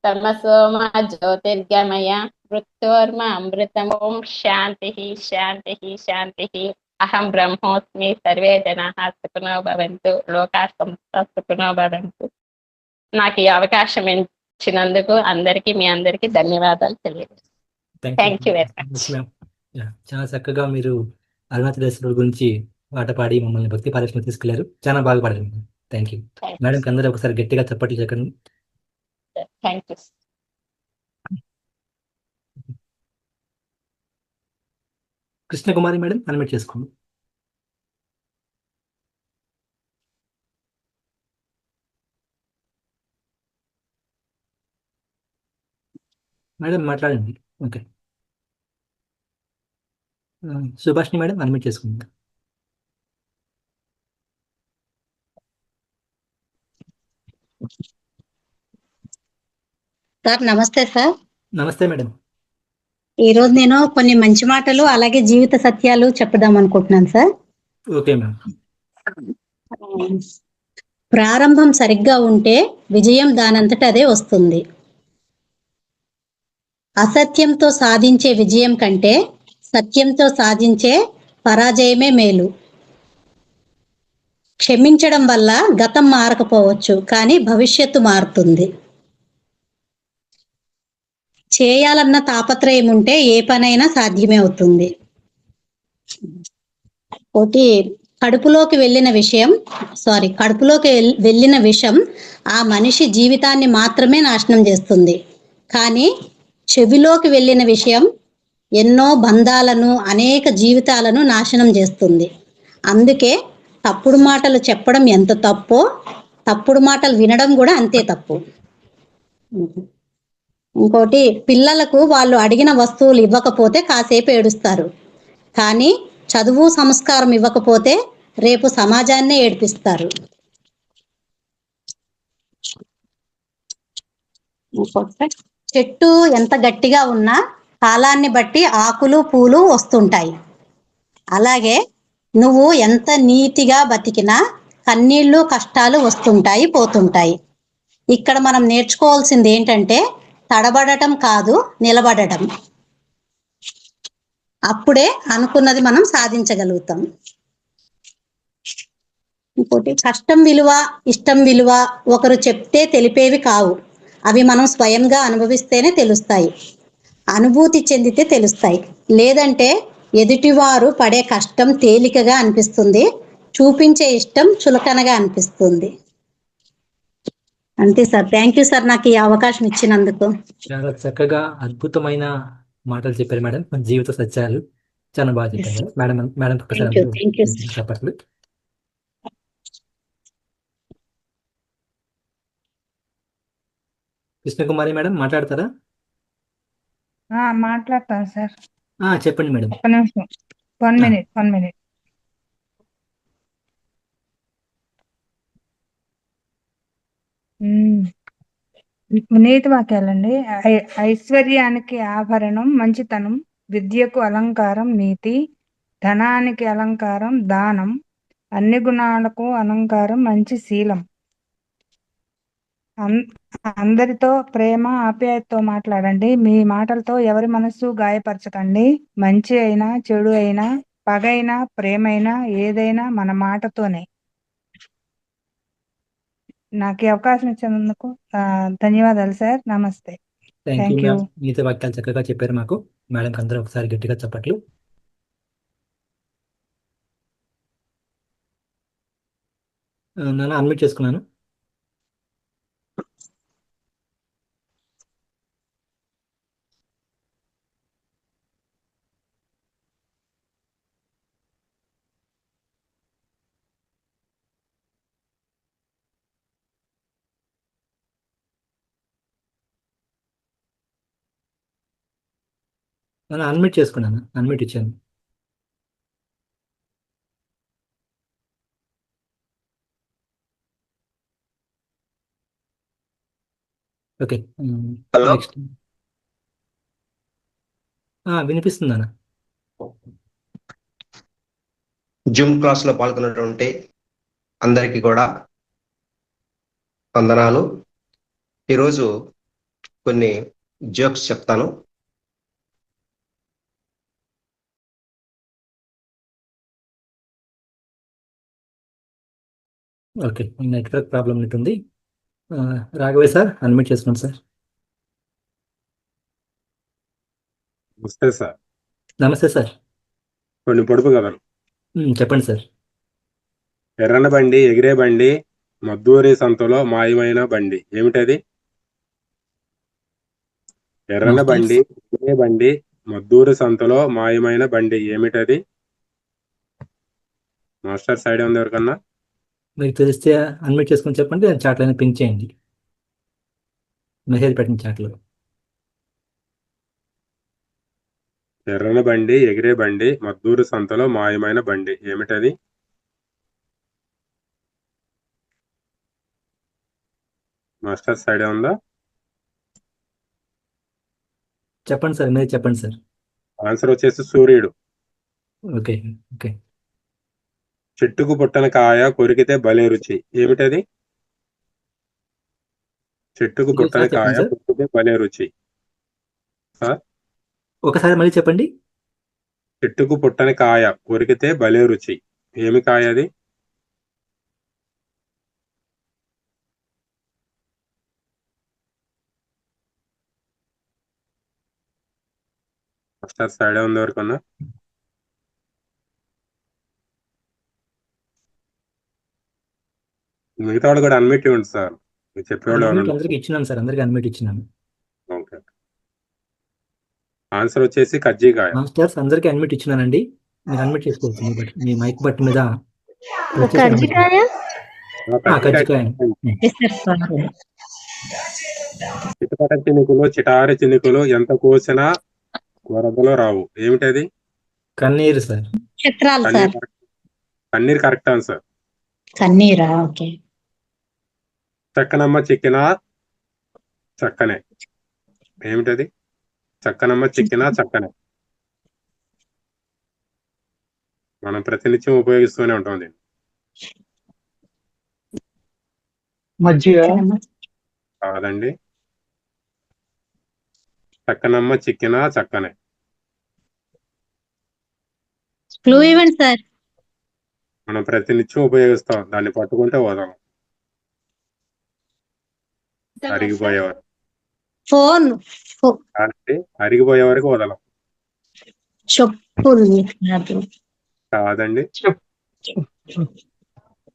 Tamasoma Jyotirgamaya Mrityorma Amritam Om Shantihi Shantihi Shantihi Aham Brahmosmi Sarve Janaha Sukhino Bhavantu Loka Samsta Sukhino Bhavantu. నాకు ఈ అవకాశం ఇచ్చినందుకు అందరికీ మీ అందరికీ ధన్యవాదాలు తెలియజేస్తాను. Thank you very much. చాలా చక్కగా మీరు అరుణాచలేశ్వరుడు గురించి పాట పాడి మమ్మల్ని భక్తి పారక్షణ తీసుకెళ్లారు. చాలా బాగా పాడారు. Thank you madam. అందరూ ఒకసారి గట్టిగా చప్పట్లు చెప్పండి. Thank you. Krishnakumari madam unmute చేసుకోండి. మేడం మాట్లాడండి. ఓకే. సుభాష్ని మేడం అన్మ్యూట్ చేసుకోండి. సార్ నమస్తే సార్. నమస్తే మేడం. ఈరోజు నేను కొన్ని మంచి మాటలు అలాగే జీవిత సత్యాలు చెప్పుదాం అనుకుంటున్నాను సార్. Okay madam. ప్రారంభం సరిగ్గా ఉంటే విజయం దానంతట అదే వస్తుంది. అసత్యంతో సాధించే విజయం కంటే సత్యంతో సాధించే పరాజయమే మేలు. క్షమించడం వల్ల గతం మారకపోవచ్చు, కానీ భవిష్యత్తు మారుతుంది. చేయాలన్న తాపత్రయం ఉంటే ఏ పనైనా సాధ్యమే అవుతుంది. ఒకటి కడుపులోకి వెళ్ళిన విషం ఆ మనిషి జీవితాన్ని మాత్రమే నాశనం చేస్తుంది. కానీ చెవిలోకి వెళ్ళిన విషయం ఎన్నో బంధాలను అనేక జీవితాలను నాశనం చేస్తుంది. అందుకే తప్పుడు మాటలు చెప్పడం ఎంత తప్పో తప్పుడు మాటలు వినడం కూడా అంతే తప్పు. ఇంకోటి పిల్లలకు వాళ్ళు అడిగిన వస్తువులు ఇవ్వకపోతే కాసేపు ఏడుస్తారు, కానీ చదువు సంస్కారం ఇవ్వకపోతే రేపు సమాజాన్నే ఏడిపిస్తారు. చెట్టు ఎంత గట్టిగా ఉన్నా కాలాన్ని బట్టి ఆకులు పూలు వస్తుంటాయి. అలాగే నువ్వు ఎంత నీతిగా బతికినా కన్నీళ్లు కష్టాలు వస్తుంటాయి పోతుంటాయి. ఇక్కడ మనం నేర్చుకోవాల్సింది ఏంటంటే తడబడటం కాదు, నిలబడటం. అప్పుడే అనుకున్నది మనం సాధించగలుగుతాం. ఇంకోటి కష్టం విలువ ఇష్టం విలువ ఒకరు చెప్తే తెలిపేవి కావు, అవి మనం స్వయంగా అనుభవిస్తేనే తెలుస్తాయి, అనుభూతి చెందితే తెలుస్తాయి. లేదంటే ఎదుటివారు పడే కష్టం తేలికగా అనిపిస్తుంది, చూపించే ఇష్టం చులకనగా అనిపిస్తుంది. అంతే సార్. థ్యాంక్ యూ సార్, నాకు ఈ అవకాశం ఇచ్చినందుకు. చాలా చక్కగా అద్భుతమైన మాటలు చెప్పారు మేడం, మన జీవిత సత్యాలు చాలా బాగా చెప్పారు madam. Madam thank you, thank you sir. చెప్పట్లు. కృష్ణకుమారి మేడం మాట్లాడతారా? మాట్లాడతాను సార్. చెప్పండి మేడం. ఒక్క నిమిషం, 1 minute. నీతి వాక్యాలండి. ఐశ్వర్యానికి ఆభరణం మంచితనం, విద్యకు అలంకారం నీతి, ధనానికి అలంకారం దానం, అన్ని గుణాలకు అలంకారం మంచి శీలం. అందరితో ప్రేమ ఆప్యాయతతో మాట్లాడండి. మీ మాటలతో ఎవరి మనస్సు గాయపరచకండి. మంచి అయినా చెడు అయినా పగైనా ప్రేమైనా ఏదైనా మన మాటతోనే. నాకు ఈ అవకాశం ఇచ్చినందుకు ధన్యవాదాలు సార్. నమస్తే. Thank you. నీతి వాక్యాలు చక్కగా చెప్పారు మాకు. మేడంకి అందరూ ఒకసారి గట్టిగా చెప్పట్లు. నన్ను అన్మ్యూట్ చేసుకున్నాను. నన్ను అన్మ్యూట్ చేసుకున్నాను, అన్మ్యూట్ ఇచ్చాను. Okay, next. వినిపిస్తుందన్న. జూమ్ క్లాస్ లో పాల్గొన్నటువంటి అందరికీ కూడా వందనాలు. ఈరోజు కొన్ని జోక్స్ చెప్తాను. ఓకే, నెట్వర్క్ ప్రాబ్లం ఉంటుంది. రాఘవయ్య సార్ అన్మ్యూట్ చేసుకోండి సార్. నమస్తే సార్. నమస్తే సార్. కొన్ని పొడుపు కథలు. చెప్పండి సార్. ఎర్రన బండి ఎగిరే బండి, మద్దూరి సంతలో మాయమైన బండి, ఏమిటది? ఎర్రన బండి ఎగిరే బండి, మద్దూరి సంతలో మాయమైన బండి, ఏమిటది? మాస్టర్ సైడ్ ఉంది ఎవరికన్నా? మీకు తెలిస్తే అన్మ్యూట్ చేసుకొని చెప్పండి, చాట్లో అయినా పింక్ చేయండి, మెసేజ్ పెట్టండి చాట్లో. ఎర్రన బండి ఎగిరే బండి, మద్దూరి సంతలో మాయమైన బండి, ఏమిటది? మాస్టర్ సైడ్ ఉందా? చెప్పండి సార్, మీరు చెప్పండి సార్. ఆన్సర్ వచ్చేసి సూర్యుడు. Okay okay. చెట్టుకు పుట్టన కాయ కొరికితే భలే రుచి, ఏమిటది? చెట్టుకు పుట్టన కాయ కొరికితే భలే రుచి. ఒకసారి మళ్ళీ చెప్పండి. చెట్టుకు పుట్టని కాయ కొరికితే భలే రుచి, ఏమి కాయ అది? మాస్టర్ సైడ్ ఉంది ఎవరికన్నా? మిగతా వాళ్ళు కూడా అన్మిట్ ఇవ్వండి సార్. చెప్పేవాళ్ళు అందరికి ఇచ్చినాను సార్, అందరికి అన్మిట్ ఇచ్చినాను. ఓకే. ఆన్సర్ వచ్చేసి కజ్జికాయ. మాస్టర్స్ అందరికి అన్మిట్ ఇచ్చినానండి, మీరు అన్మిట్ చేసుకోవచ్చు. మీ మైక్ బట్ మీద కజ్జికాయ. చిటపట చినుకులు చిటారి చినుకులు ఎంత కోసినా వరదలో రావు, ఏమిటది? కన్నీరు సార్. చిత్రాలు సార్. కన్నీరు కరెక్ట్ ఆన్సర్. కన్నీరా? ఓకే. చక్కనమ్మ చిక్కినా చక్కనే, ఏమిటది? చక్కనమ్మ చిక్కినా చక్కనే. మనం ప్రతినిత్యం ఉపయోగిస్తూనే ఉంటాం దీన్ని. మజ్జిగ కాదండి. చక్కనమ్మ చిక్కినా చక్కనే. క్లూ ఇవ్వండి సార్. మనం ప్రతినిత్యం ఉపయోగిస్తాం, దాన్ని పట్టుకుంటే వదలం, అరిగిపోయేవారు. ఫోన్ అంటే అరిగిపోయే వరకు వదలం. చెప్పులు కాదండి.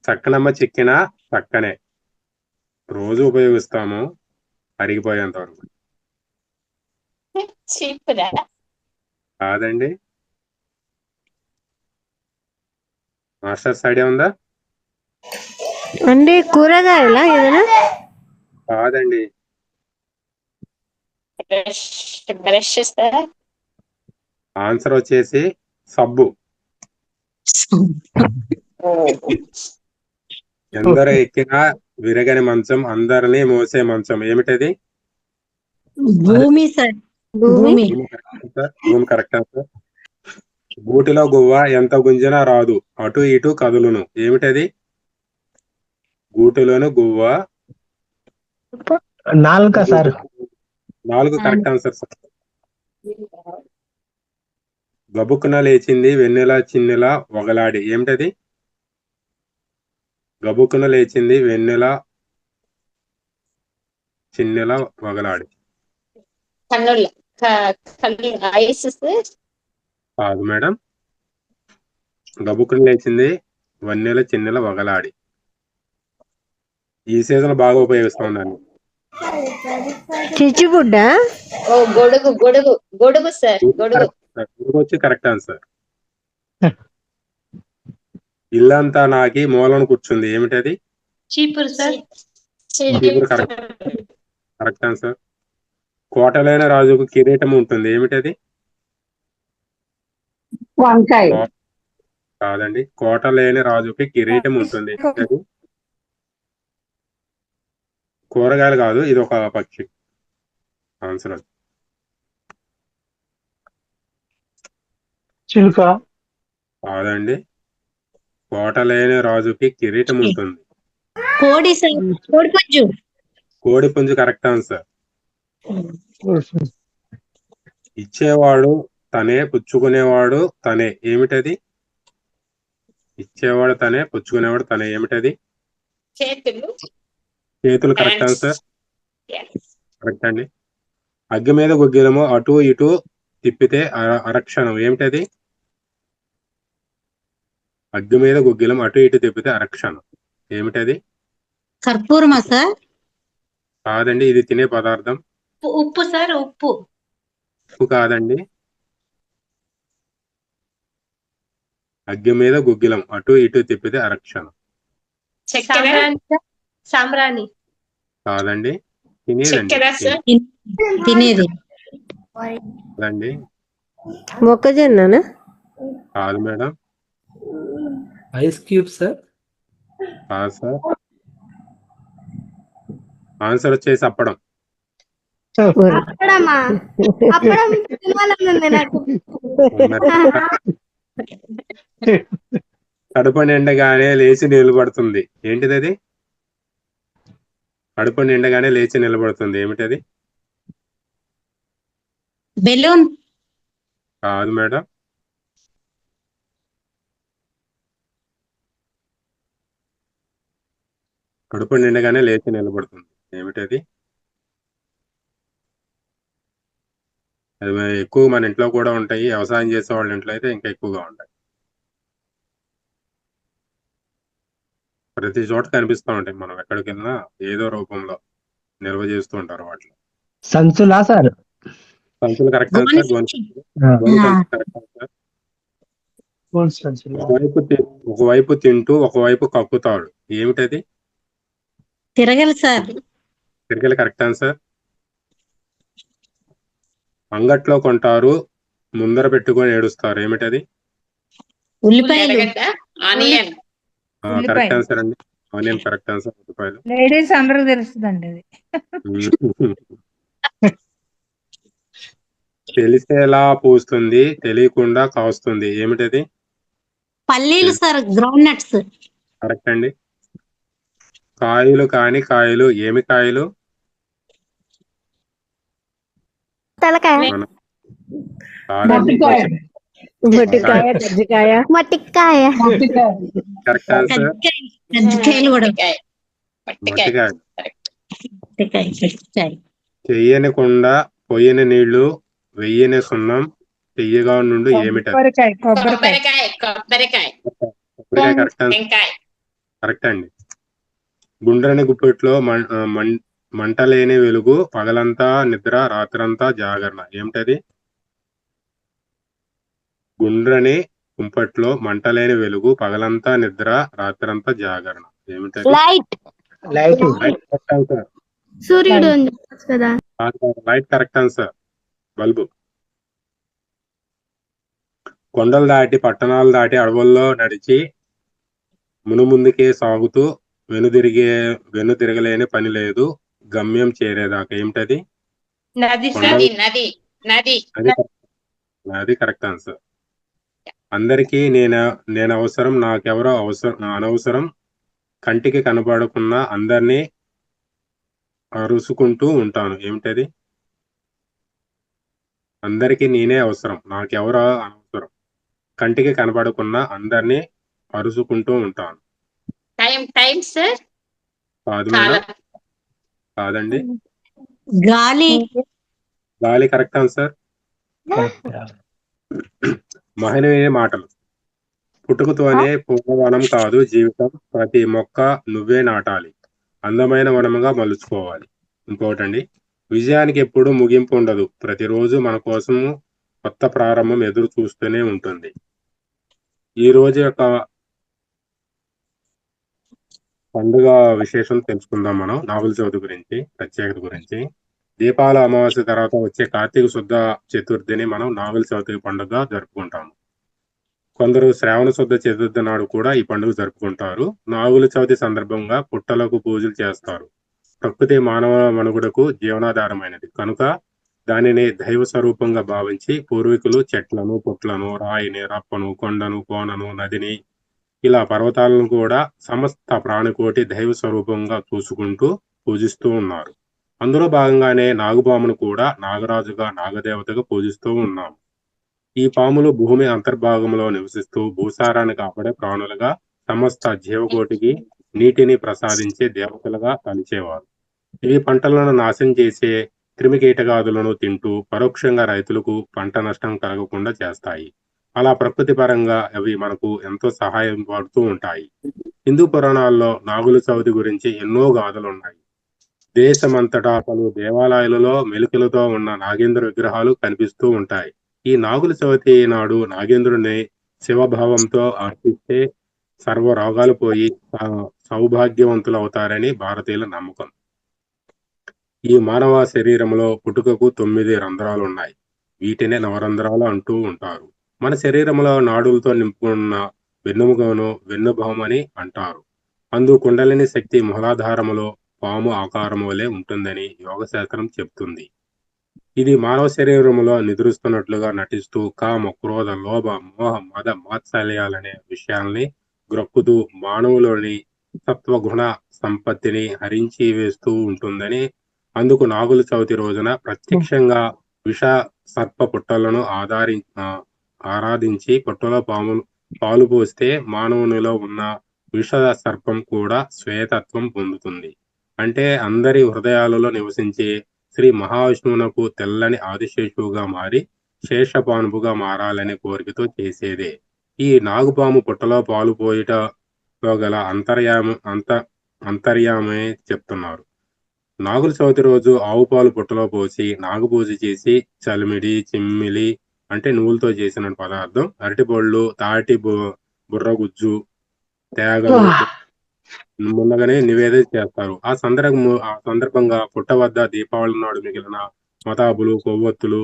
చక్కనమ్మ చెక్కిన చక్కనే రోజు ఉపయోగిస్తాము అరిగిపోయేంత వరకు. చీపురా? కాదండి. మాస్టర్స్ ఐడియా ఉందా? అంటే కూరగాయలా ఏదైనా? కాదండి. Brush sir. ఆన్సర్ వచ్చేసి సబ్బు. ఎందరో ఎక్కినా విరగని మంచం, అందరినీ మోసే మంచం, ఏమిటది? భూమి సార్. భూమి. భూమి కరెక్ట్ ఆన్సర్. గూటిలో గువ్వ ఎంత గుంజినా రాదు, అటు ఇటు కదులును, ఏమిటది? గూటిలోను గువ్వ. నాలుక సార్. 4 correct answer sir. గబుక్కున లేచింది వెన్నెల చిన్నెల వగలాడి, ఏమిటది? గబుక్కున లేచింది వెన్నెల చిన్నెల వగలాడి. కన్నుల ఐస్ సార్. కాదు మేడం. గబుక్కున లేచింది వన్నెల చిన్నెల వగలాడి. ఈ సీజన్ బాగా ఉపయోగిస్తా ఉన్నాను. చిచ్చుబుడ్డ. ఓ గొడుగు గొడుగు గొడుగు సార్. గొడుగు వచ్చి కరెక్ట్ ఆన్సర్. ఇల్లంతా నాకి మూలను కూర్చుంది, ఏమిటది? చీపురు సార్. చీపురు కరెక్ట్ ఆన్సర్. కోటలైన రాజుకు కిరీటం ఉంటుంది, ఏమిటది? వంకాయ. కాదండి. కోట లేని రాజుకి కిరీటం ఉంటుంది, ఏమిటది? కూరగాయలు కాదు, ఇది ఒక పక్షి. ఆన్సర్ చిలుక. కాదండి. కోట లేని రాజుకి కిరీటం ఉంటుంది. కోడి సార్. కోడి పుంజు. కోడి పుంజు కరెక్ట్ ఆన్సర్. ఇచ్చేవాడు తనే, పుచ్చుకునేవాడు తనే, ఏమిటది? ఇచ్చేవాడు తనే, పుచ్చుకునేవాడు తనే, ఏమిటది? చేతులు కరెక్ట్ ఆన్సర్. కరెక్ట్ అండి. అగ్గి మీద గుగ్గిలము అటు ఇటు తిప్పితే అరక్షణం, ఏమిటది? అగ్గి మీద గుగ్గిలం అటు ఇటు తిప్పితే అరక్షణం, ఏమిటది? కర్పూరమా సార్? కాదండి. ఇది తినే పదార్థం. ఉప్పు సార్. ఉప్పు. ఉప్పు కాదండి. అగ్గి మీద గుగ్గిలం అటు ఇటు తిప్పితే అరక్షణం. సాంబ్రాణి. కాదండి. తినేదండి. తినేది. కాదండి. మొక్కజొన్ననా? కాదు మేడం. Ice cube sir. కాదు సార్. ఆన్సర్ వచ్చేసి అప్పడం. అప్పుడమ్మా అప్పుడం తినాలనుంది నాకు. కడుపు నిండగానే లేచి నిలబడుతుంది, ఏంటిది అది? కడుపు నిండగానే లేచి నిలబడుతుంది, ఏమిటది? బెలూన్. కాదు మేడం. కడుపు నిండగానే లేచి నిలబడుతుంది, ఏమిటది? అది ఎక్కువ మన ఇంట్లో కూడా ఉంటాయి. వ్యవసాయం చేసే వాళ్ళ ఇంట్లో అయితే ఇంకా ఎక్కువగా ఉంటాయి. ప్రతి చోట కనిపిస్తూ ఉంటాయి. మనం ఎక్కడికి వెళ్ళినా ఏదో రూపంలో నిల్వ చేస్తూ ఉంటారు వాటిలో. సంచులా సార్? సంచులు కరెక్ట్ ఆన్సర్. ఒకవైపు తింటూ ఒకవైపు కక్కుతాడు, ఏమిటది? తిరగలి సార్. తిరగలి కరెక్ట్ ఆన్సర్. అంగట్లో కొంటారు, ముందర పెట్టుకొని ఏడుస్తారు, ఏమిటది? ఉల్లిపాయలు. ఆనియన్. కరెక్ట్ ఆన్సర్ అండి. Onion correct answer. ఉల్లిపాయలు. లేడీస్ అందరికి తెలుస్తుందండి అది. తెలిసేలా పూస్తుంది, తెలియకుండా కాస్తుంది, ఏమిటది? పల్లీలు సార్. Ground nuts. కరెక్ట్ అండి. కాయలు కాని కాయలు, ఏమి కాయలు? తలకాయ. మొట్టికాయ, కజ్జికాయ. మట్టికాయ. Correct answer. కజ్జికాయలు కూడా. మొట్టికాయ. కజ్జికాయ. చెయ్యని కొండ పొయ్యని నీళ్లు వెయ్యని సున్నం చెయ్యగా నుండి ఏమిటది? కొబ్బరికాయ కొబ్బరికాయ కరెక్ట్ అండి. గుండ్రని గుప్పెట్లో మంటలేని వెలుగు, పగలంతా నిద్ర, రాత్రంతా జాగరణ. ఏమిటది? గుండ్రని కుంపట్లో మంటలేని వెలుగు, పగలంతా నిద్ర, రాత్రంతా జాగరణ. ఏమిటది? లైట్ సూర్యుడు అని చెప్పొచ్చు కదా. Light correct answer. బల్బు. కొండలు దాటి పట్టణాలు దాటి అడవుల్లో నడిచి మునుముందుకే సాగుతూ వెనుదిరగలేని పని లేదు గమ్యం చేరేదాకా. ఏమిటది? నది కరెక్ట్ ఆన్సర్. అందరికీ నేను అవసరం, నాకెవరో అనవసరం, కంటికి కనబడకున్నా అందరినీ అరుసుకుంటూ ఉంటాను. ఏమిటది? అందరికీ నేనే అవసరం, నాకెవరో అనవసరం, కంటికి కనబడకున్నా అందరినీ అరుసుకుంటూ ఉంటాను. కాదు మేడం, కాదండి. గాలి కరెక్ట్ ఆన్సర్. మహనీయ మాటలు. పుట్టుకతోనే పూర్వవనం కాదు జీవితం, ప్రతి మొక్క నువ్వే నాటాలి, అందమైన వనముగా మలుచుకోవాలి. ఇంకోటండి, విజయానికి ఎప్పుడు ముగింపు ఉండదు, ప్రతిరోజు మన కోసము కొత్త ప్రారంభం ఎదురు చూస్తూనే ఉంటుంది. ఈ రోజు యొక్క పండుగ విశేషం తెలుసుకుందాం. మనం నాగుల చవితి గురించి, ప్రత్యేకత గురించి. దీపావళి అమావాస్య తర్వాత వచ్చే కార్తీక శుద్ధ చతుర్థిని మనం నాగుల చవితి పండుగ జరుపుకుంటాము. కొందరు శ్రావణ శుద్ధ చతుర్థి నాడు కూడా ఈ పండుగ జరుపుకుంటారు. నాగుల చవితి సందర్భంగా పుట్టలకు పూజలు చేస్తారు. ప్రకృతి మానవ మనుగడకు జీవనాధారమైనది కనుక దానిని దైవ స్వరూపంగా భావించి పూర్వీకులు చెట్లను, పుట్లను, రాయిని, రప్పను, కొండను, కోనను, నదిని, ఇలా పర్వతాలను కూడా సమస్త ప్రాణికోటి దైవ స్వరూపంగా చూసుకుంటూ పూజిస్తూ ఉన్నారు. అందులో భాగంగానే నాగుపామును కూడా నాగరాజుగా, నాగదేవతగా పూజిస్తూ ఉన్నాము. ఈ పాములు భూమి అంతర్భాగంలో నివసిస్తూ భూసారాన్ని కాపాడే ప్రాణులుగా, సమస్త జీవకోటికి నీటిని ప్రసాదించే దేవతలుగా తలిచేవారు. ఇవి పంటలను నాశనం చేసే క్రిమికీటకాదులను తింటూ పరోక్షంగా రైతులకు పంట నష్టం కలగకుండా చేస్తాయి. అలా ప్రకృతి పరంగా అవి మనకు ఎంతో సహాయం పడుతూ ఉంటాయి. హిందూ పురాణాల్లో నాగుల చవితి గురించి ఎన్నో గాథలు ఉన్నాయి. దేశమంతటా పలు దేవాలయాలలో మెలికలతో ఉన్న నాగేంద్ర విగ్రహాలు కనిపిస్తూ ఉంటాయి. ఈ నాగుల చవితి నాడు నాగేంద్రుని శివభావంతో అర్పిస్తే సర్వ రోగాలు పోయి సౌభాగ్యవంతులు అవుతారని భారతీయుల నమ్మకం. ఈ మానవ శరీరంలో పుట్టుకకు 9 రంధ్రాలు ఉన్నాయి. వీటినే నవరంధ్రాలు అంటూ ఉంటారు. మన శరీరంలో నాడులతో నింపుకున్న వెన్నుముకను వెన్నుభామని అంటారు. అందు కుండలిని శక్తి మూలాధారములో పాము ఆకారం వలె ఉంటుందని యోగశాస్త్రం చెప్తుంది. ఇది మానవ శరీరంలో నిద్రిస్తున్నట్లుగా నటిస్తూ కామ, క్రోధ, లోభ, మోహ, మద, మాత్సల్యాలనే విషయాల్ని గ్రక్కుతూ మానవులోని సత్వగుణ సంపత్తిని హరించి వేస్తూ ఉంటుందని, అందుకు నాగుల చవితి రోజున ప్రత్యక్షంగా విష సర్ప పుట్టలను ఆరాధించి పుట్టలో పాలు పోస్తే మానవునిలో ఉన్న విష సర్పం కూడా శ్వేతత్వం పొందుతుంది. అంటే అందరి హృదయాలలో నివసించే శ్రీ మహావిష్ణువునకు తెల్లని ఆదిశేషువుగా మారి శేషపానుపుగా మారాలనే కోరికతో చేసేదే. ఈ నాగుపాము పుట్టలో పాలు పోయిటలో గల అంతర్యామే చెప్తున్నారు. నాగుల చవితి రోజు ఆవు పాలు పుట్టలో పోసి నాగపూజ చేసి చలిమిడి, చిమ్మిలి అంటే నువ్వులతో చేసిన పదార్థం, అరటిపళ్ళు, తాటి బుర్రగుజ్జు, తేగలు ముందుగానే నివేదన చేస్తారు. ఆ సందర్భంగా పుట్ట వద్ద దీపావళి నాడు మిగిలిన మతాబులు, కొవ్వొత్తులు,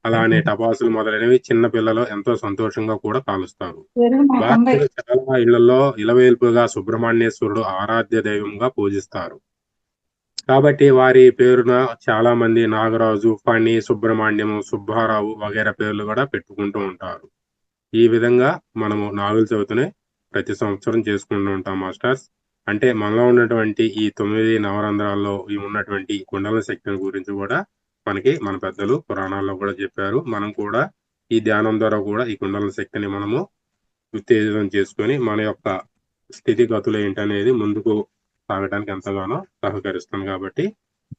అలానే టపాసులు మొదలైనవి చిన్న పిల్లలు ఎంతో సంతోషంగా కూడా కాలుస్తారు. భారతీయులు చాలా ఇళ్లలో ఇలవేల్పుగా సుబ్రహ్మణ్యేశ్వరుడు ఆరాధ్య దైవంగా పూజిస్తారు. కాబట్టి వారి పేరున చాలా మంది నాగరాజు, ఫణి, సుబ్రహ్మణ్యము, సుబ్బారావు వగైరా పేర్లు కూడా పెట్టుకుంటూ ఉంటారు. ఈ విధంగా మనము నాగుల చవితిని ప్రతి సంవత్సరం చేసుకుంటూ ఉంటాం మాస్టర్స్. అంటే మనలో ఉన్నటువంటి ఈ 9 నవరంధ్రాల్లో ఉన్నటువంటి కుండల శక్తిని గురించి కూడా మనకి మన పెద్దలు పురాణాల్లో కూడా చెప్పారు. మనం కూడా ఈ ధ్యానం ద్వారా కూడా ఈ కుండల శక్తిని మనము ఉత్తేజితం చేసుకొని మన యొక్క స్థితిగతులు ఏంటనేది ముందుకు సాగడానికి ఎంతగానో సహకరిస్తుంది. కాబట్టి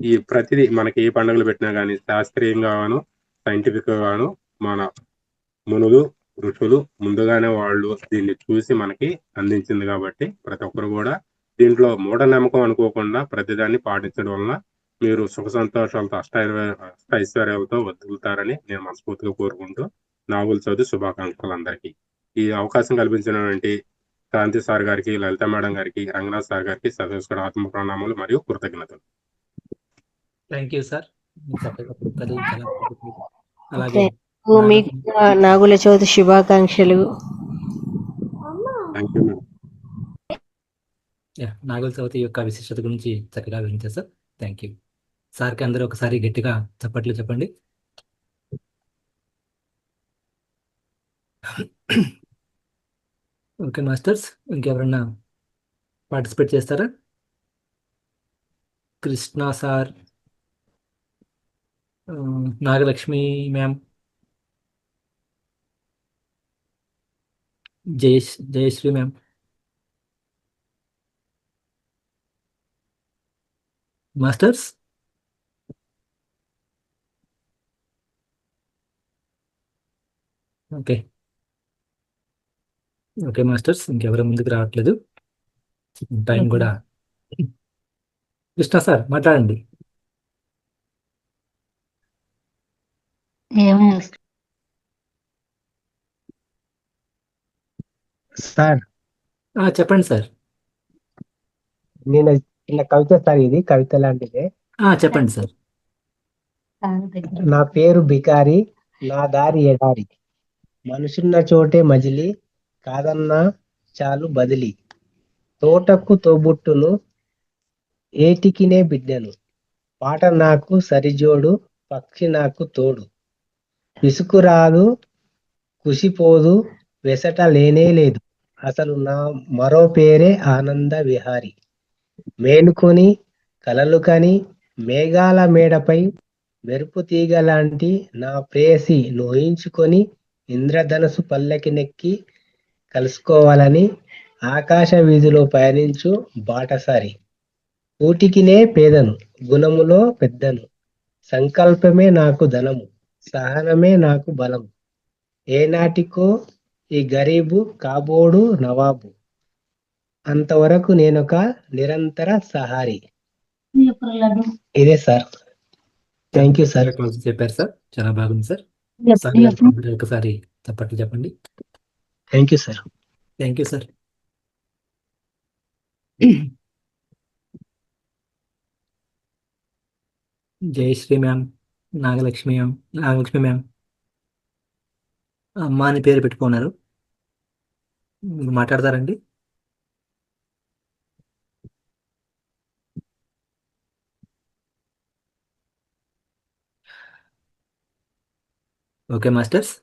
ఈ ప్రతిదీ మనకి ఏ పండుగలు పెట్టినా కానీ శాస్త్రీయంగా గాను సైంటిఫిక్ గాను మన మునులు ఋషులు ముందుగానే వాళ్ళు దీన్ని చూసి మనకి అందించింది కాబట్టి ప్రతి ఒక్కరు కూడా దీంట్లో మూఢనమ్మకం అనుకోకుండా ప్రతిదాన్ని పాటించడం వలన మీరు సుఖ సంతోషాలతో ఐశ్వర్యాలతో వదులుతారని నేను మనస్ఫూర్తిగా కోరుకుంటూ నాగుల చవితి శుభాకాంక్షలు అందరికీ. ఈ అవకాశం కల్పించినటువంటి క్రాంతి సార్ గారికి, లలిత మేడం గారికి, రంగనాథ్ సార్ గారికి సదస్కర ఆత్మ ప్రణామాలు మరియు కృతజ్ఞతలు. Thank you sir. అలాగే మీకు నాగుల చవితి శుభాకాంక్షలు. Thank you madam. Nagula Chavithi యొక్క విశిష్టత గురించి చక్కగా వివరించారు సార్. థ్యాంక్ యూ సార్కి. అందరూ ఒకసారి గట్టిగా చప్పట్లు చెప్పండి. ఓకే మాస్టర్స్, ఇంకెవరన్నా పార్టిసిపేట్ చేస్తారా? Krishna sir, Nagalakshmi ma'am, Jayashree ma'am, masters. Okay okay masters, ఇంకెవరు ముందుకు రావట్లేదు. టైం కూడా. కృష్ణ సార్ మాట్లాడండి. సార్ చెప్పండి సార్. నేను చిన్న కవిత సార్, ఇది కవిత లాంటిదే. చెప్పండి సార్. నా పేరు బికారి, నా దారి ఎడారి, మనుషున్న చోటే మజిలి, కాదన్నా చాలు బదిలి, తోటకు తోబుట్టును, ఏటికినే బిడ్డను, పాట నాకు సరిజోడు, పక్షి నాకు తోడు, విసుకురాదు కుసిపోదు, వెసట లేనే లేదు, అసలు నా మరో పేరే ఆనంద విహారి, మేనుకొని కలలు కని మేఘాల మేడపై మెరుపు తీగ లాంటి నా ప్రేయసి నోయించుకొని ఇంద్రధనుసు పల్లకి నెక్కి కలుసుకోవాలని ఆకాశ వీధిలో పయనించు బాటసారి, ఊటికినే పేదను, గుణములో పెద్దను, సంకల్పమే నాకు ధనము, సహనమే నాకు బలము, ఏనాటికో ఈ గరీబు కాబోడు నవాబు, అంతవరకు నేనొక నిరంతర సహారి. ఇదే సార్. Thank you sir. చెప్పారు సార్, చాలా బాగుంది సార్. ఒకసారి చప్పట్లు చెప్పండి. Thank you sir. Thank you sir. Jayashree ma'am, Nagalakshmi ma'am అమ్మ అని పేరు పెట్టుకున్నారు, మీరు మాట్లాడతారండి? ఓకే మాస్టర్స్,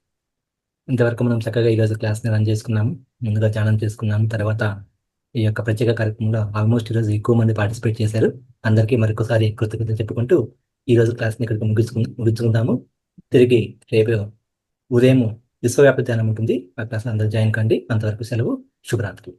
ఇంతవరకు మనం చక్కగా ఈరోజు క్లాస్ని రన్ చేసుకున్నాము. ముందుగా ధ్యానం చేసుకున్నాము. తర్వాత ఈ యొక్క ప్రత్యేక కార్యక్రమంలో ఆల్మోస్ట్ ఈరోజు ఎక్కువ మంది పార్టిసిపేట్ చేశారు. అందరికీ మరొకసారి కృతజ్ఞతలు చెప్పుకుంటూ ఈరోజు క్లాస్ని ఇక్కడికి ముగించుకుందాము. తిరిగి రేపు ఉదయం విశ్వవ్యాప్త ధ్యానం ఉంటుంది. ఆ క్లాస్ అందరూ జాయిన్ కండి. అంతవరకు సెలవు. శుభరాత్రి.